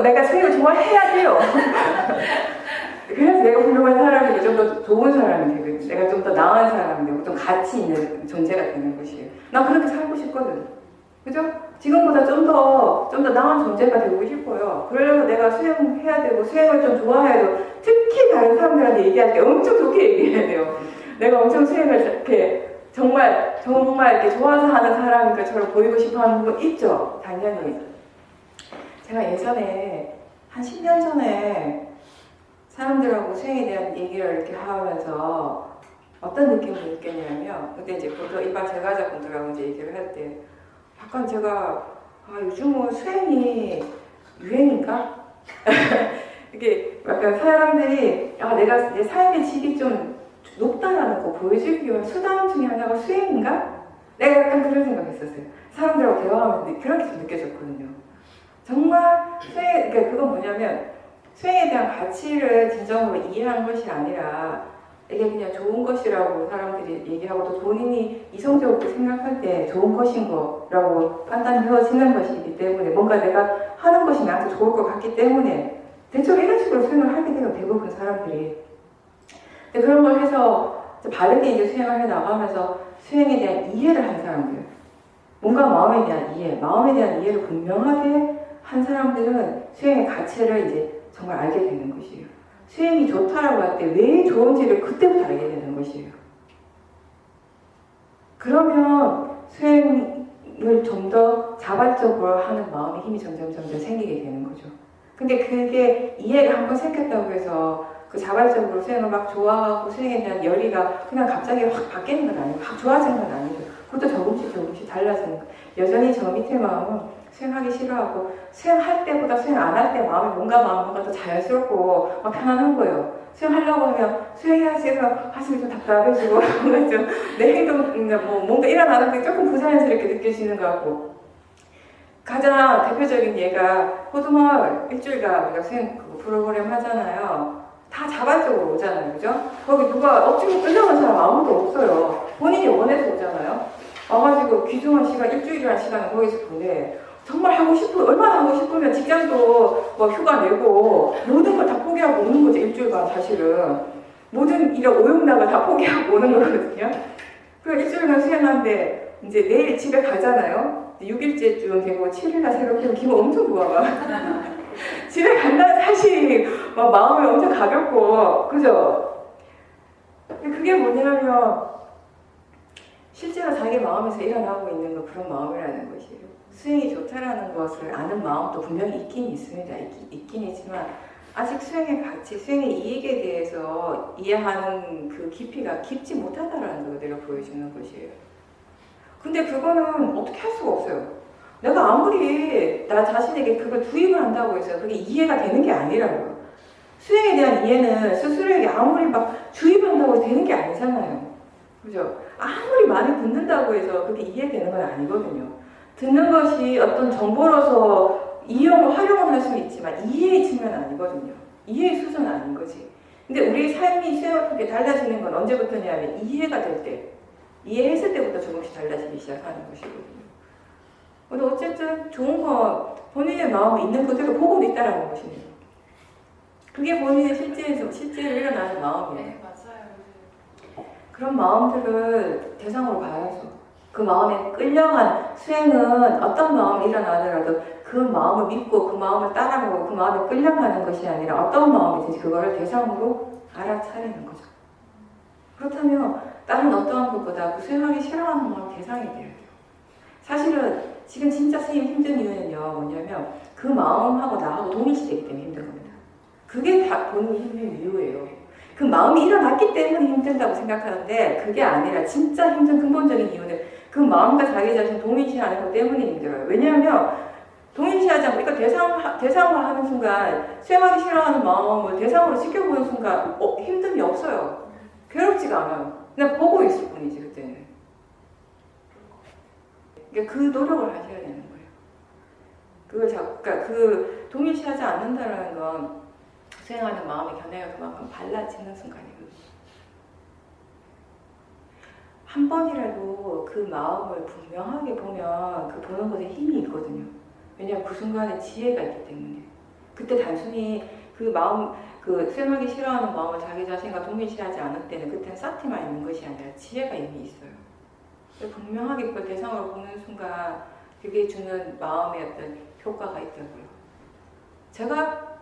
내가 수행을 정말 해야 돼요. 그래서 내가 훌륭한 사람이고 좀 더 좋은 사람이 되거든. 내가 좀 더 나은 사람이 되고 좀 가치 있는 존재가 되는 것이에요. 난 그렇게 살고 싶거든. 그죠? 지금보다 좀 더 나은 존재가 되고 싶어요. 그러려면 내가 수행해야 되고 수행을 좀 좋아해야 되고 특히 다른 사람들한테 얘기할 때 엄청 좋게 얘기해야 돼요. 내가 엄청 수행을 이렇게 정말 이렇게 좋아서 하는 사람인 것처럼 보이고 싶어 하는 부분 있죠. 당연히. 제가 예전에 한 10년 전에 사람들하고 수행에 대한 얘기를 이렇게 하면서 어떤 느낌을 느꼈냐면 그때 이제 보통 일반 제과자분들하고 이제 얘기를 할 때 약간 제가 요즘은 수행이 유행인가? 이게 약간 사람들이 내가 내 삶의 질이 좀 높다라는 거 보여주기 위한 수단 중에 하나가 수행인가? 내가 약간 그런 생각했었어요. 사람들하고 대화하면서 그렇게 좀 느껴졌거든요. 정말 수행, 그러니까 그건 뭐냐면 수행에 대한 가치를 진정으로 이해하는 것이 아니라 이게 그냥 좋은 것이라고 사람들이 얘기하고 또 본인이 이성적으로 생각할 때 좋은 것인 거라고 판단되어지는 것이기 때문에 뭔가 내가 하는 것이 나한테 좋을 것 같기 때문에 대체로 이런 식으로 수행을 하게 돼요. 대부분 사람들이. 근데 그런 걸 해서 바르게 이제 수행을 해 나가면서 수행에 대한 이해를 한 사람들, 뭔가 마음에 대한 이해를 분명하게 한 사람들은 수행의 가치를 이제 정말 알게 되는 것이에요. 수행이 좋다라고 할 때 왜 좋은지를 그때부터 알게 되는 것이에요. 그러면 수행을 좀 더 자발적으로 하는 마음의 힘이 점점 생기게 되는 거죠. 근데 그게 이해가 한번 생겼다고 해서 그 자발적으로 수행을 막 좋아하고 수행에 대한 열의가 그냥 갑자기 확 바뀌는 건 아니고 확 좋아지는 건 아니죠. 그것도 조금씩 달라지는 거. 여전히 저 밑에 마음은 수행하기 싫어하고 수행할 때보다 수행 안 할 때 마음이 뭔가 더 자연스럽고 막 편안한 거예요. 수행하려고 하면 수행해야지 해서 가슴이 좀 답답해지고 내 행동 뭔가 일어나는 게 조금 부자연스럽게 느껴지는 것 같고 가장 대표적인 예가 호두마을 일주일간 우리가 수행 프로그램 하잖아요. 다 자발적으로 오잖아요. 그죠? 거기 누가 억지로 끌려간 사람 아무도 없어요. 본인이 원해서 오잖아요. 와가지고 귀중한 시간, 일주일이라는 시간을 거기서 보내. 정말 얼마나 하고 싶으면 직장도 뭐 휴가 내고 모든 걸 다 포기하고 오는 거죠. 일주일간 사실은. 모든 일을 오용락을 다 포기하고 오는 거거든요. 그 일주일간 수행하는데 이제 내일 집에 가잖아요. 6일째쯤 되고 7일날 새롭게 기분 엄청 좋아. 집에 간다는 사실이 막 마음이 엄청 가볍고, 그죠? 그게 뭐냐면, 실제로 자기 마음에서 일어나고 있는 거 그런 마음이라는 것이에요. 수행이 좋다라는 것을 아는 마음도 분명히 있긴 있습니다. 있긴 있지만, 아직 수행의 가치, 수행의 이익에 대해서 이해하는 그 깊이가 깊지 못하다라는 걸 내가 보여주는 것이에요. 근데 그거는 어떻게 할 수가 없어요. 내가 아무리 나 자신에게 그걸 투입을 한다고 해서 그게 이해가 되는 게 아니라고요. 수행에 대한 이해는 스스로에게 아무리 막 주입한다고 해서 되는 게 아니잖아요. 그죠? 아무리 많이 듣는다고 해서 그게 이해되는 건 아니거든요. 듣는 것이 어떤 정보로서 활용을 할 수는 있지만 이해의 측면은 아니거든요. 이해의 수준은 아닌 거지. 근데 우리 삶이 수행을 달라지는 건 언제부터냐면 이해가 될 때, 이해했을 때부터 조금씩 달라지기 시작하는 것이거든요. 근데 어쨌든 좋은 건 본인의 마음이 있는 그대로 보고 있다라는 것이네요. 그게 본인의 실제로 일어나는 마음이에요. 네, 맞아요. 그런 마음들을 대상으로 봐야죠. 그 마음에 끌려간 수행은 어떤 마음이 일어나더라도 그 마음을 믿고 그 마음을 따라가고 그 마음에 끌려가는 것이 아니라 어떤 마음이든지 그거를 대상으로 알아차리는 거죠. 그렇다면 다른 어떠한 것보다 그 수행하기 싫어하는 마음이 대상이 돼야 돼요. 사실은 지금 진짜 스님 힘든 이유는요, 뭐냐면 그 마음하고 나하고 동일시되기 때문에 힘든 겁니다. 그게 다 본인이 힘든 이유예요. 그 마음이 일어났기 때문에 힘들다고 생각하는데 그게 아니라 진짜 힘든 근본적인 이유는 그 마음과 자기 자신 동일시하는 것 때문에 힘들어요. 왜냐하면 동일시하지 않고 대상화하는 순간 수행하기 싫어하는 마음을 대상으로 지켜보는 순간 힘듦이 없어요. 괴롭지가 않아요. 그냥 보고 있을 뿐이지 그때는. 그러니까 그 노력을 하셔야 되는 거예요. 그러니까 그 동일시하지 않는다는 건 수행하는 마음의 견해가 그만큼 달라지는 순간이거든요. 한 번이라도 그 마음을 분명하게 보면 그 보는 것에 힘이 있거든요. 왜냐하면 그 순간에 지혜가 있기 때문에. 그때 단순히 그 마음, 그 수행하기 싫어하는 마음을 자기 자신과 동일시하지 않을 때는 그때는 싹티만 있는 것이 아니라 지혜가 이미 있어요. 분명하게 그걸 대상으로 보는 순간 그게 주는 마음의 어떤 효과가 있다고요. 제가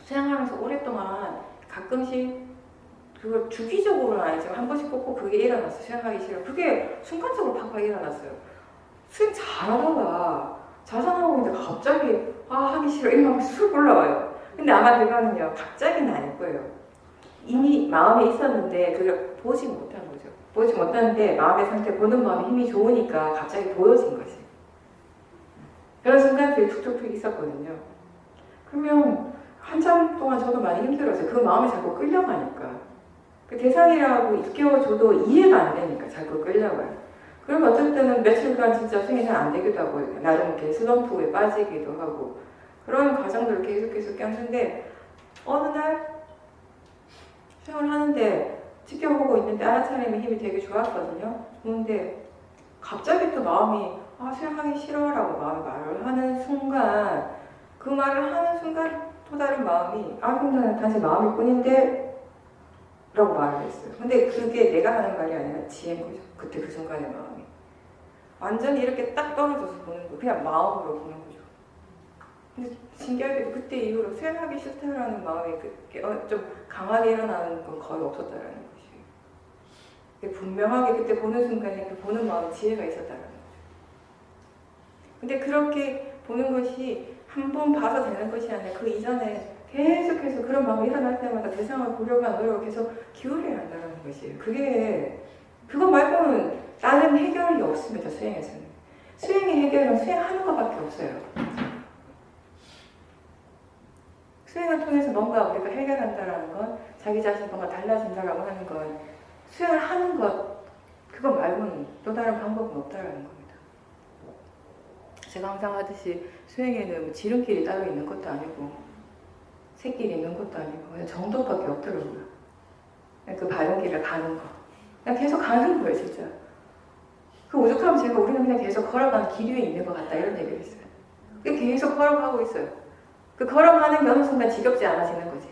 수행하면서 오랫동안 가끔씩 그걸 주기적으로는 아니지만 한 번씩 꼭 그게 일어났어요. 수행하기 싫어. 그게 순간적으로 팍팍 일어났어요. 수행 잘하다가 자산하고 있는데 갑자기 하기 싫어 이러면서 쑥 올라와요. 근데 아마 그거는요 갑자기는 아닐 거예요. 이미 마음에 있었는데 그걸 보지 못한 거죠. 보지 못하는데 마음의 상태, 보는 마음에 힘이 좋으니까 갑자기 보여진 거지. 그런 순간들이 툭툭툭 있었거든요. 그러면 한참 동안 저도 많이 힘들었어요. 그 마음이 자꾸 끌려가니까. 그 대상이라고 일깨워줘도 이해가 안 되니까 자꾸 끌려가요. 그럼 어떨 때는 며칠간 진짜 수행이 잘 안 되기도 하고, 나름 이렇게 슬럼프에 빠지기도 하고, 그런 과정들을 계속 겪는데, 어느 날 수행을 하는데, 지켜보고 있는데, 알아차림의 힘이 되게 좋았거든요. 좋은데, 갑자기 또 마음이, 수행하기 싫어라고 마음이 말을 하는 순간, 그 말을 하는 순간 또 다른 마음이, 그럼 나는 단지 마음일 뿐인데, 라고 말을 했어요. 근데 그게 내가 하는 말이 아니라 지혜인 거죠. 그때 그 순간의 마음이. 완전히 이렇게 딱 떨어져서 보는 거, 그냥 마음으로 보는 거죠. 근데 신기하게도 그때 이후로 수행하기 싫다라는 마음이 좀 강하게 일어나는 건 거의 없었다라는 것이. 분명하게 그때 보는 순간에 그 보는 마음에 지혜가 있었다라는 거죠. 근데 그렇게 보는 것이 한 번 봐서 되는 것이 아니라 그 이전에 계속해서 그런 마음이 일어날 때마다 대상을 보려고 하는 노력을 계속 기울여야 한다는 것이에요. 그거 말고는 다른 해결이 없습니다, 수행에서는. 수행의 해결은 수행하는 것밖에 없어요. 수행을 통해서 뭔가 우리가 해결한다는 건, 자기 자신이 뭔가 달라진다라고 하는 건, 수행을 하는 것, 그거 말고는 또 다른 방법은 없다라는 겁니다. 제가 항상 하듯이 수행에는 뭐 지름길이 따로 있는 것도 아니고, 새길이 있는 것도 아니고, 그냥 정도밖에 없더라고요. 그냥 그 바른 길을 가는 거. 그냥 계속 가는 거예요, 진짜. 그 오죽하면 우리는 그냥 계속 걸어가는 길 위에 있는 것 같다, 이런 얘기를 했어요. 계속 걸어가고 있어요. 그 걸어가는 게 어느 순간 지겹지 않아지는 거지.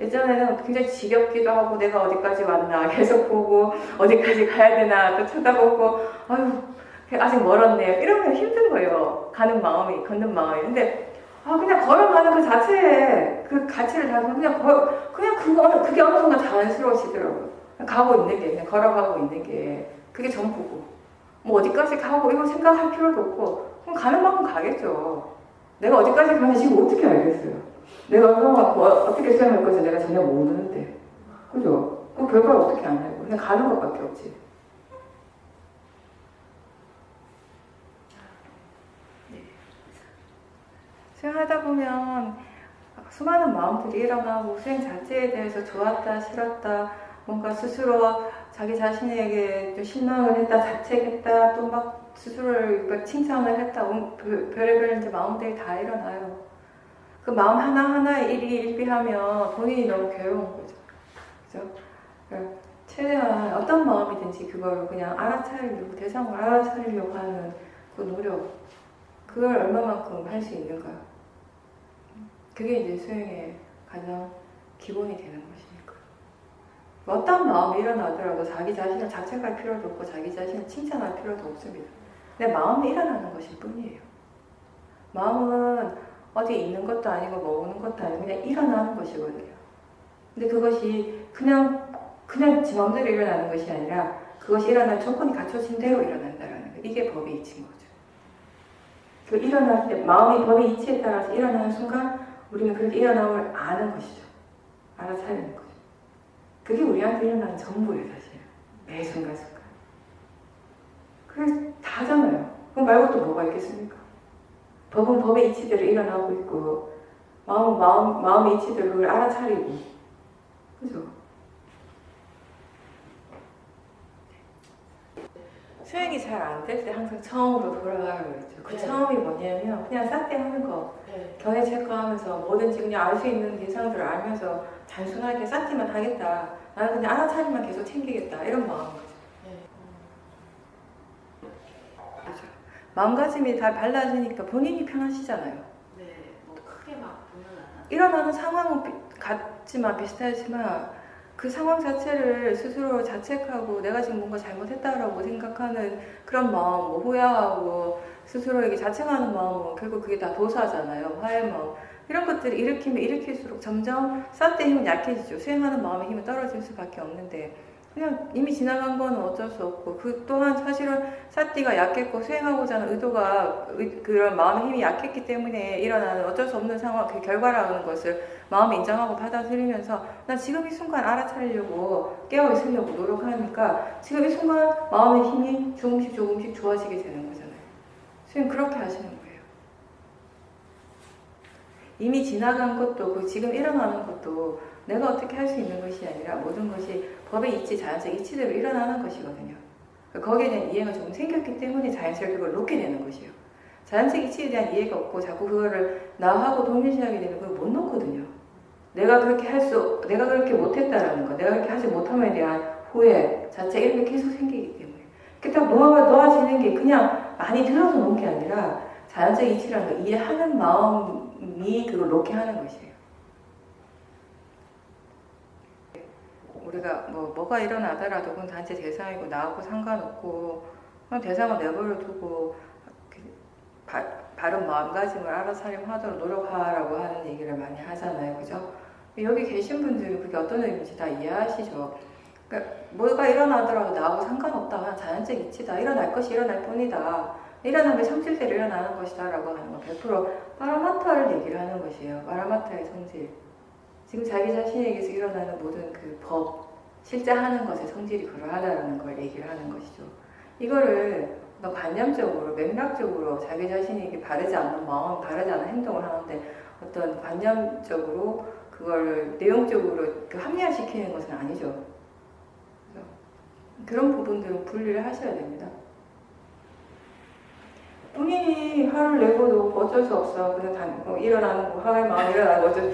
예전에는 굉장히 지겹기도 하고, 내가 어디까지 왔나, 계속 보고, 어디까지 가야 되나, 또 쳐다보고, 아직 멀었네. 이러면 힘든 거예요. 가는 마음이, 걷는 마음이. 근데, 그냥 걸어가는 그 자체에, 그 가치를 다 그게 어느 순간 자연스러워지더라고요. 가고 있는 게, 그냥 걸어가고 있는 게, 그게 전부고. 뭐 어디까지 가고, 이거 생각할 필요도 없고, 그럼 가는 만큼 가겠죠. 내가 어디까지 가는지 지금 어떻게 알겠어요? 내가 어떻게 수행할 건지 내가 전혀 모르는데. 그죠? 그 결과를 어떻게 안 알고. 그냥 가는 것밖에 없지. 수행하다 보면 수많은 마음들이 일어나고 수행 자체에 대해서 좋았다, 싫었다, 뭔가 스스로 자기 자신에게 좀 실망을 했다, 자책했다, 또 막 스스로를 칭찬을 했다, 별의별 이제 마음들이 다 일어나요. 그 마음 하나하나에 일비하면 본인이 너무 괴로운 거죠. 그죠? 그러니까 최대한 어떤 마음이든지 그걸 그냥 알아차리려고, 대상을 알아차리려고 하는 그 노력, 그걸 얼마만큼 할 수 있는가. 그게 이제 수행의 가장 기본이 되는 것이니까. 어떤 마음이 일어나더라도 자기 자신을 자책할 필요도 없고 자기 자신을 칭찬할 필요도 없습니다. 근데 마음이 일어나는 것일 뿐이에요. 마음은 어디 있는 것도 아니고 머무는 것도 아니고 그냥 일어나는 것이거든요. 근데 그것이 그냥 지 마음대로 일어나는 것이 아니라 그것이 일어날 조건이 갖춰진 대로 일어난다는 거. 이게 법의 이치인 거죠. 그 일어날 때 마음이 법의 이치에 따라서 일어나는 순간 우리는 그렇게 일어남을 아는 것이죠. 알아차리는 거죠. 그게 우리한테 일어나는 전부예요, 사실. 매 순간순간. 그게 다잖아요. 그럼 말고 또 뭐가 있겠습니까? 법은 법의 이치대로 일어나고 있고, 마음의 이치대로 그걸 알아차리고. 그죠? 수행이 잘 안 될 때 항상 처음으로 돌아가라고 그랬죠. 그 처음이 뭐냐면 그냥 쌌대 하는 거. 견해 체크하면서 뭐든지 그냥 알 수 있는 대상들을 알면서 단순하게 쌓기만 하겠다. 나는 그냥 알아차리만 계속 챙기겠다. 이런 마음인 거죠. 그렇죠. 마음가짐이 다 달라지니까 본인이 편하시잖아요. 네, 뭐 크게 막 보면 안 일어나는 상황은 같지만 비슷하지만 그 상황 자체를 스스로 자책하고 내가 지금 뭔가 잘못했다라고 생각하는 그런 마음, 뭐 후회하고 스스로에게 자책하는 마음은 결국 그게 다 도사잖아요. 화의 마음. 이런 것들을 일으키면 일으킬수록 점점 쌀 때 힘은 약해지죠. 수행하는 마음의 힘은 떨어질 수밖에 없는데 그냥 이미 지나간 건 어쩔 수 없고 그 또한 사실은 사띠가 약했고 수행하고자 하는 의도가 그런 마음의 힘이 약했기 때문에 일어나는 어쩔 수 없는 상황 그 결과라는 것을 마음에 인정하고 받아들이면서 나 지금 이 순간 알아차리려고 깨어 있으려고 노력하니까 지금 이 순간 마음의 힘이 조금씩 조금씩 좋아지게 되는 거잖아요. 수행 그렇게 하시는 거예요. 이미 지나간 것도 그 지금 일어나는 것도 내가 어떻게 할 수 있는 것이 아니라 모든 것이 법의 이치, 자연적 이치대로 일어나는 것이거든요. 거기에 대한 이해가 조금 생겼기 때문에 자연스럽게 그걸 놓게 되는 것이에요. 자연적 이치에 대한 이해가 없고 자꾸 그거를 나하고 동일시하게 되면 그걸 못 놓거든요. 내가 그렇게 못했다라는 거, 내가 그렇게 하지 못함에 대한 후회 자체 이런 게 계속 생기기 때문에. 그렇게 딱 놓아지는 게 그냥 많이 들어서 놓은 게 아니라 자연적 이치라는 걸 이해하는 마음이 그걸 놓게 하는 것이에요. 우리가 뭐가 일어나더라도 그건 단지 대상이고 나하고 상관없고 그냥 대상을 내버려 두고 바른 마음가짐을 알아차림하도록 노력하라고 하는 얘기를 많이 하잖아요. 그죠? 여기 계신 분들은 그게 어떤 의미인지 다 이해하시죠? 그러니까 뭐가 일어나더라도 나하고 상관없다. 그냥 자연적 이치다. 일어날 것이 일어날 뿐이다. 일어나면 성질대로 일어나는 것이다 라고 하는 건 100% 파라마타를 얘기를 하는 것이에요. 파라마타의 성질. 지금 자기 자신에게서 일어나는 모든 그 법, 실제 하는 것의 성질이 그러하다는 걸 얘기를 하는 것이죠. 이거를 관념적으로, 맥락적으로 자기 자신에게 바르지 않는 마음, 바르지 않은 행동을 하는데 어떤 관념적으로 그걸 내용적으로 합리화시키는 것은 아니죠. 그런 부분들은 분리를 하셔야 됩니다. 본인이 화를 내고도 어쩔 수 없어. 그래서 일어나는 거, 화의 마음이 일어나는 거죠.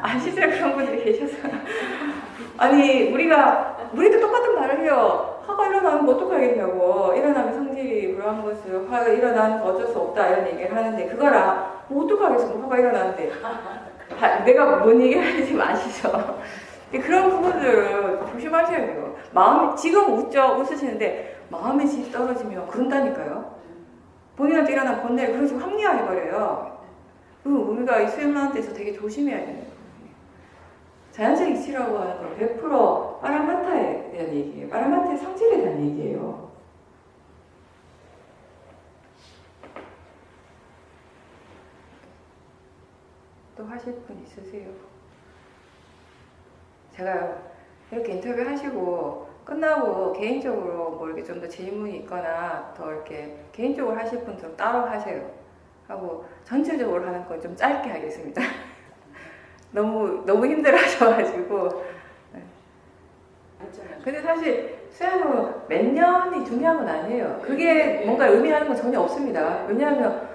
아시죠? 그런 분들이 계셔서. 아니, 우리도 똑같은 말을 해요. 화가 일어나면 뭐 어떡하겠냐고. 일어나면 성질이 그러한 것을, 화가 일어나는 거 어쩔 수 없다. 이런 얘기를 하는데, 그거랑, 뭐 어떡하겠어. 화가 일어나는데. 내가 뭔 얘기를 하는지 아시죠? 그런 부분들을 조심하셔야 돼요. 지금 웃으시는데, 마음의 질이 떨어지면 그런다니까요. 본인한테 일어난 번뇌를 그런 식으로 합리화해버려요. 우리가 이 수행하는 데서 되게 조심해야 되는 거예요. 자연적 이치라고 하는 건 100% 파라마타에 대한 얘기예요. 파라마타의 성질에 대한 얘기예요. 또 하실 분 있으세요? 제가요, 이렇게 인터뷰 하시고 끝나고 개인적으로 뭐 이렇게 좀 더 질문이 있거나 더 이렇게 개인적으로 하실 분들은 따로 하세요. 하고 전체적으로 하는 건 좀 짧게 하겠습니다. 너무 힘들어 하셔가지고. 근데 사실 수행은 몇 년이 중요한 건 아니에요. 그게 뭔가 의미하는 건 전혀 없습니다. 왜냐하면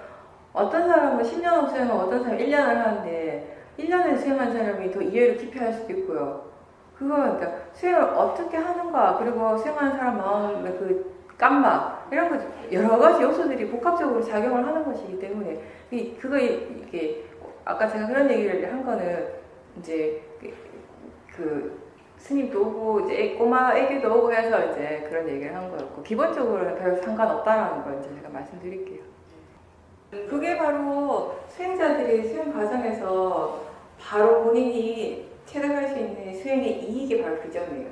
어떤 사람은 10년 수행하고 어떤 사람은 1년을 하는데 1년을 수행한 사람이 더 이해를 깊이 할 수도 있고요. 그러니까 수행을 어떻게 하는가, 그리고 수행하는 사람 마음의 그 깜막, 이런 거 여러 가지 요소들이 복합적으로 작용을 하는 것이기 때문에 이게 아까 제가 그런 얘기를 한 거는 이제 그 스님도 오고 이제 꼬마 애기도 오고 해서 이제 그런 얘기를 한 거였고 기본적으로는 별 상관없다라는 걸 이제 제가 말씀드릴게요. 그게 바로 수행자들이 수행 과정에서 바로 본인이 체득할 수 있는 수행의 이익이 바로 그 점이에요.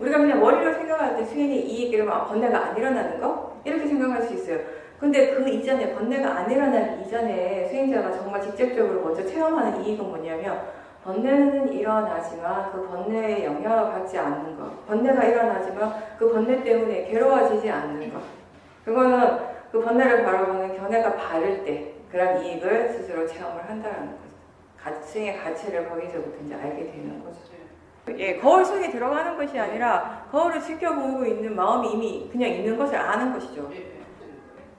우리가 그냥 머리로 생각할 때 수행의 이익 이러면 번뇌가 안 일어나는 거? 이렇게 생각할 수 있어요. 근데 그 이전에 번뇌가 안 일어나기 이전에 수행자가 정말 직접적으로 먼저 체험하는 이익은 뭐냐면 번뇌는 일어나지만 그 번뇌의 영향을 받지 않는 것. 번뇌가 일어나지만 그 번뇌 때문에 괴로워지지 않는 것. 그거는 그 번뇌를 바라보는 견해가 바를 때 그런 이익을 스스로 체험을 한다는 거죠. 수행의 가치를 거기서부터 이제 알게 되는 거죠. 예, 거울 속에 들어가는 것이 아니라 거울을 지켜보고 있는 마음이 이미 그냥 있는 것을 아는 것이죠.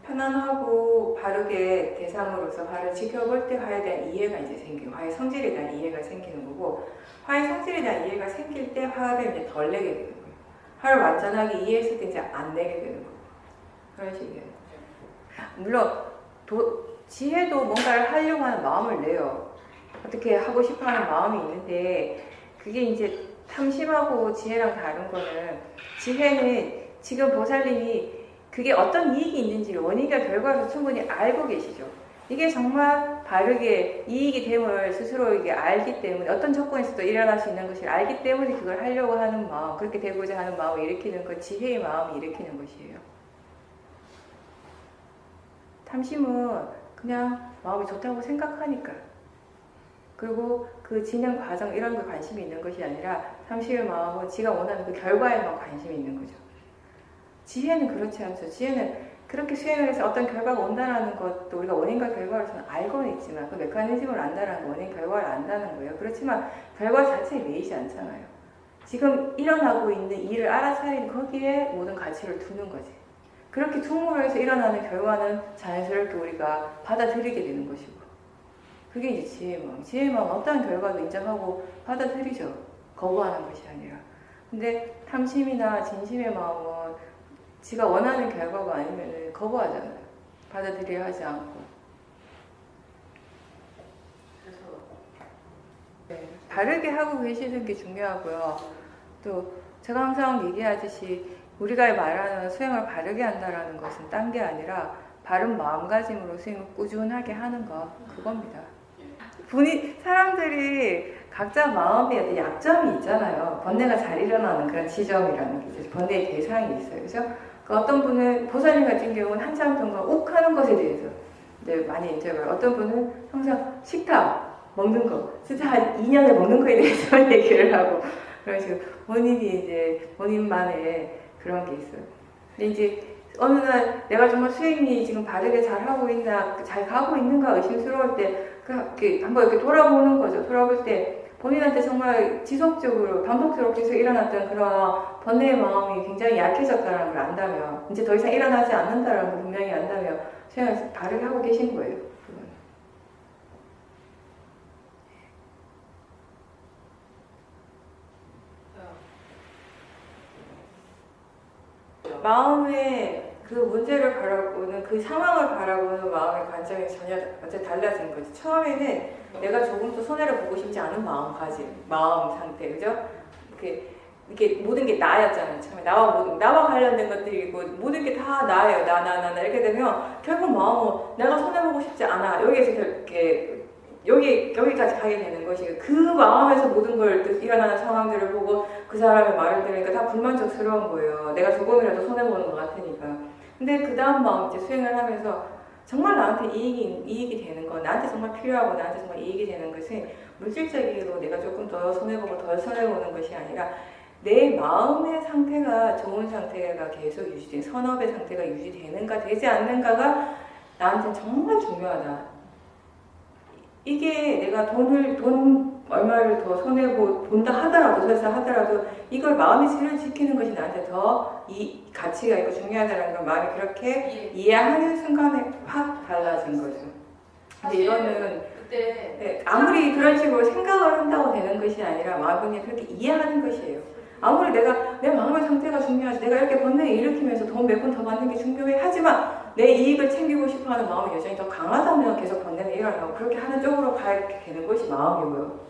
편안하고 바르게 대상으로서 화를 지켜볼 때 화에 대한 이해가 이제 생기고 화의 성질에 대한 이해가 생기는 거고 화의 성질에 대한 이해가 생길 때 화를 이제 덜 내게 되는 거예요. 화를 완전하게 이해했을 때 이제 안 내게 되는 거고 그런 식이에요. 물론 지혜도 뭔가를 하려고 하는 마음을 내요. 어떻게 하고 싶어하는 마음이 있는데 그게 이제 탐심하고 지혜랑 다른 거는 지혜는 지금 보살님이 그게 어떤 이익이 있는지를 원인과 결과를 충분히 알고 계시죠. 이게 정말 바르게 이익이 됨을 스스로 이게 알기 때문에 어떤 조건에서도 일어날 수 있는 것을 알기 때문에 그걸 하려고 하는 마음, 그렇게 되고자 하는 마음을 일으키는 것, 지혜의 마음이 일으키는 것이에요. 탐심은 그냥 마음이 좋다고 생각하니까. 그리고 그 진행 과정 이런 거 관심이 있는 것이 아니라 탐심의 마음은 지가 원하는 그 결과에만 관심이 있는 거죠. 지혜는 그렇지 않죠. 지혜는 그렇게 수행을 해서 어떤 결과가 온다는 것도 우리가 원인과 결과로서는 알고는 있지만 그 메커니즘을 안다는 거, 원인 결과를 안다는 거예요. 그렇지만 결과 자체에 매이지 않잖아요. 지금 일어나고 있는 일을 알아차린 거기에 모든 가치를 두는 거지. 그렇게 tum으로 해서 일어나는 결과는 자연스럽게 우리가 받아들이게 되는 것이고, 그게 이제 지혜의 마음. 지혜의 마음은 어떠한 결과도 인정하고 받아들이죠. 거부하는 것이 아니라. 근데 탐심이나 진심의 마음은 지가 원하는 결과가 아니면 거부하잖아요. 받아들여야 하지 않고. 그래서 네, 바르게 하고 계시는 게 중요하고요. 또 제가 항상 얘기하듯이 우리가 말하는 수행을 바르게 한다는 것은 딴 게 아니라 바른 마음가짐으로 수행을 꾸준하게 하는 것, 그겁니다. 사람들이 각자 마음에 어떤 약점이 있잖아요. 번뇌가 잘 일어나는 그런 지점이라는 게 있어요. 번뇌의 대상이 있어요. 그죠? 그 어떤 분은, 보살님 같은 경우는 한참 동안 욱 하는 것에 대해서 많이 인터뷰를, 어떤 분은 항상 식탐, 먹는 거, 진짜 한 2년에 먹는 거에 대해서 얘기를 하고, 그런 식으로 본인이 이제 본인만의 그런 게 있어요. 근데 이제 어느 날 내가 정말 수행이 지금 바르게 잘 하고 있나, 잘 가고 있는가 의심스러울 때 한번 이렇게 돌아보는 거죠. 돌아볼 때 본인한테 정말 지속적으로 반복적으로 계속 일어났던 그런 번뇌의 마음이 굉장히 약해졌다는 걸 안다면, 이제 더 이상 일어나지 않는다는 걸 분명히 안다면 수행을 바르게 하고 계신 거예요. 마음의 그 문제를 바라보는, 그 상황을 바라보는 마음의 관점이 전혀 완전 달라진 거지. 처음에는 내가 조금 더 손해를 보고 싶지 않은 마음 상태, 그죠? 이렇게 모든 게 나였잖아요. 처음에 나와 관련된 것들이고 모든 게 다 나예요. 나 이렇게 되면 결국 마음은 내가 손해 보고 싶지 않아. 여기에서 이렇게 여기까지 가게 되는 것이고, 그 마음에서 모든 걸 일어나는 상황들을 보고 그 사람의 말을 들으니까 다 불만족스러운 거예요. 내가 조금이라도 손해보는 것 같으니까. 근데 그 다음 마음 이제 수행을 하면서 정말 나한테 이익이 되는 거, 나한테 정말 필요하고 나한테 정말 이익이 되는 것은 물질적으로 내가 조금 더 손해보고 덜 손해보는 것이 아니라 내 마음의 상태가 좋은 상태가 계속 유지되는, 선업의 상태가 유지되는가 되지 않는가가 나한테 정말 중요하다. 이게 내가 돈 얼마를 더 본다 하더라도, 설사 하더라도 이걸 마음의 질을 지키는 것이 나한테 더 이 가치가 있고 중요하다는 걸 마음이 그렇게 이해하는 순간에 확 달라진 거죠. 근데 이거는 그때 아무리 그런 식으로 생각을 한다고 되는 것이 아니라 마음이 그렇게 이해하는 것이에요. 아무리 내 마음의 상태가 중요하지, 내가 이렇게 번뇌를 일으키면서 돈 몇 푼 더 받는 게 중요해 하지만 내 이익을 챙기고 싶어하는 마음이 여전히 더 강하다면 계속 번뇌는 일어나고 그렇게 하는 쪽으로 가게 되는 것이 마음이고요.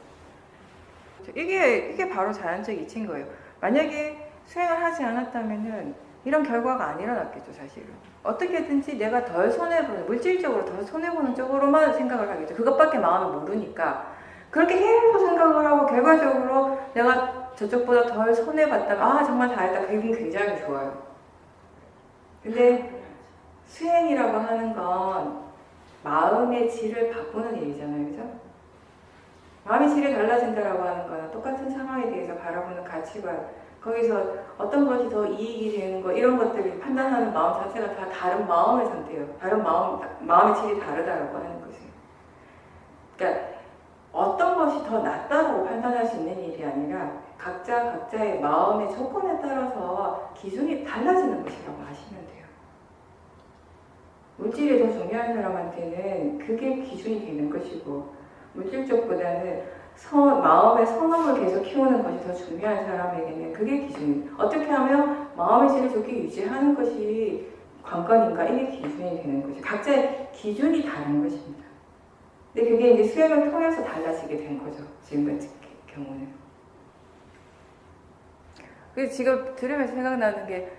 이게 바로 자연적 이치인 거예요. 만약에 수행을 하지 않았다면은 이런 결과가 안 일어났겠죠, 사실은. 어떻게든지 내가 덜 손해보는, 물질적으로 덜 손해보는 쪽으로만 생각을 하겠죠. 그것밖에 마음을 모르니까. 그렇게 계속 생각을 하고 결과적으로 내가 저쪽보다 덜 손해봤다면 정말 잘했다. 그 기분 굉장히 좋아요. 근데 수행이라고 하는 건 마음의 질을 바꾸는 일이잖아요. 그죠? 마음의 질이 달라진다라고 하는 건 똑같은 상황에 대해서 바라보는 가치관, 거기서 어떤 것이 더 이익이 되는 거, 이런 것들을 판단하는 마음 자체가 다 다른 마음의 상태예요. 다른 마음의 질이 다르다라고 하는 거죠. 그러니까 어떤 것이 더 낫다라고 판단할 수 있는 일이 아니라 각자의 마음의 조건에 따라서 기준이 달라지는 것이라고 하시면 돼요. 물질이 더 중요한 사람한테는 그게 기준이 되는 것이고, 물질 쪽보다는 마음의 선함을 계속 키우는 것이 더 중요한 사람에게는 그게 기준이, 어떻게 하면 마음의 질을 좋게 유지하는 것이 관건인가, 이게 기준이 되는 거죠. 각자의 기준이 다른 것입니다. 근데 그게 이제 수행을 통해서 달라지게 된 거죠. 지금 같은 경우는. 그래서 지금 들으면서 생각나는 게,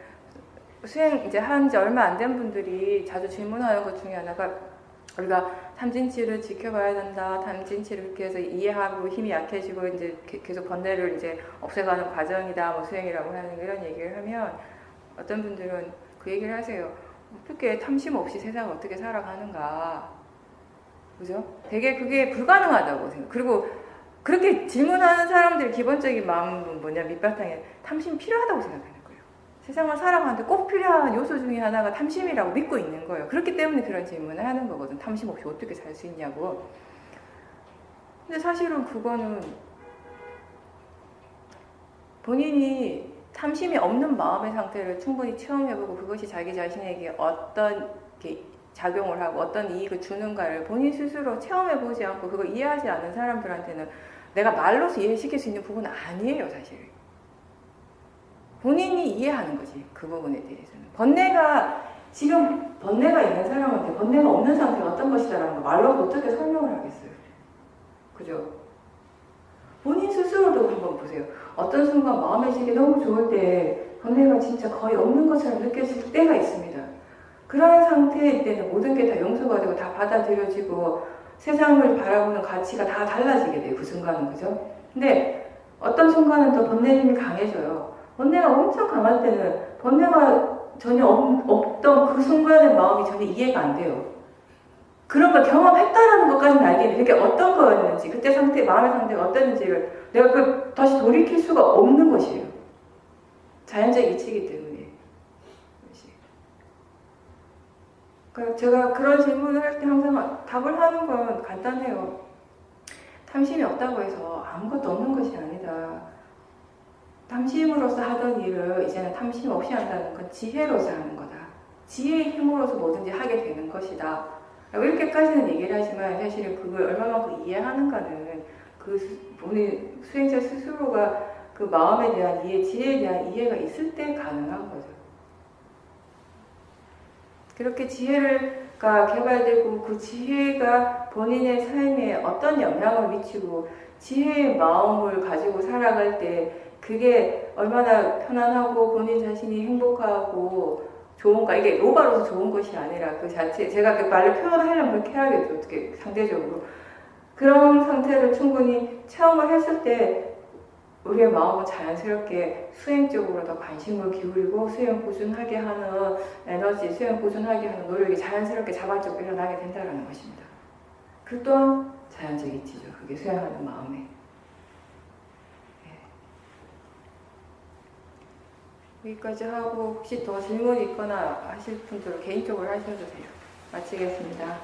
수행 이제 한 지 얼마 안 된 분들이 자주 질문하는 것 중에 하나가, 우리가 탐진치를 지켜봐야 된다. 탐진치를 그렇게 해서 이해하고 힘이 약해지고 이제 계속 번뇌를 이제 없애가는 과정이다. 뭐 수행이라고 하는 이런 얘기를 하면 어떤 분들은 그 얘기를 하세요. 어떻게 탐심 없이 세상을 어떻게 살아가는가. 그죠? 되게 그게 불가능하다고 생각. 그리고 그렇게 질문하는 사람들의 기본적인 마음은 뭐냐, 밑바탕에 탐심 필요하다고 생각하는 거예요. 세상을 살아가는데 꼭 필요한 요소 중에 하나가 탐심이라고 믿고 있는 거예요. 그렇기 때문에 그런 질문을 하는 거거든. 탐심 없이 어떻게 살 수 있냐고. 근데 사실은 그거는 본인이 탐심이 없는 마음의 상태를 충분히 체험해보고 그것이 자기 자신에게 어떤 작용을 하고 어떤 이익을 주는가를 본인 스스로 체험해보지 않고 그걸 이해하지 않는 사람들한테는 내가 말로서 이해시킬 수 있는 부분은 아니에요, 사실. 본인이 이해하는 거지, 그 부분에 대해서는. 지금 번뇌가 있는 사람한테 번뇌가 없는 상태가 어떤 것이다라는 거 말로서 어떻게 설명을 하겠어요? 그죠? 본인 스스로도 한번 보세요. 어떤 순간 마음의 질이 너무 좋을 때 번뇌가 진짜 거의 없는 것처럼 느껴질 때가 있습니다. 그런 상태일 때는 모든 게 다 용서가 되고 다 받아들여지고 세상을 바라보는 가치가 다 달라지게 돼요. 그 순간은. 그죠? 근데 어떤 순간은 또 번뇌 힘이 강해져요. 번뇌가 엄청 강할 때는 번뇌가 전혀 없던 그 순간의 마음이 전혀 이해가 안 돼요. 그런 걸 경험했다라는 것까지는 알겠는데 그게 어떤 거였는지 그때 마음의 상태가 어땠는지를 내가 다시 돌이킬 수가 없는 것이에요. 자연적 이치이기 때문에. 그러니까 제가 그런 질문을 할 때 항상 답을 하는 건 간단해요. 탐심이 없다고 해서 아무것도 없는 것이 아니다. 탐심으로서 하던 일을 이제는 탐심 없이 한다는 건 지혜로서 하는 거다. 지혜의 힘으로서 뭐든지 하게 되는 것이다. 이렇게까지는 얘기를 하지만 사실은 그걸 얼마만큼 이해하는가는 본인 수행자 스스로가 그 마음에 대한 이해, 지혜에 대한 이해가 있을 때 가능한 거죠. 그렇게 지혜가 개발되고 그 지혜가 본인의 삶에 어떤 영향을 미치고 지혜의 마음을 가지고 살아갈 때 그게 얼마나 편안하고 본인 자신이 행복하고 좋은가. 이게 로바로서 좋은 것이 아니라 그 자체, 제가 그 말로 표현하려면 그렇게 해야겠죠. 어떻게 상대적으로. 그런 상태를 충분히 체험을 했을 때 우리의 마음은 자연스럽게 수행 쪽으로 더 관심을 기울이고 수행 꾸준하게 하는 에너지, 수행 꾸준하게 하는 노력이 자연스럽게 자발적으로 일어나게 된다는 것입니다. 그 또한 자연적 이치죠. 그게 수행하는 마음에. 여기까지 하고 혹시 더 질문이 있거나 하실 분들은 개인적으로 하셔도 돼요. 마치겠습니다.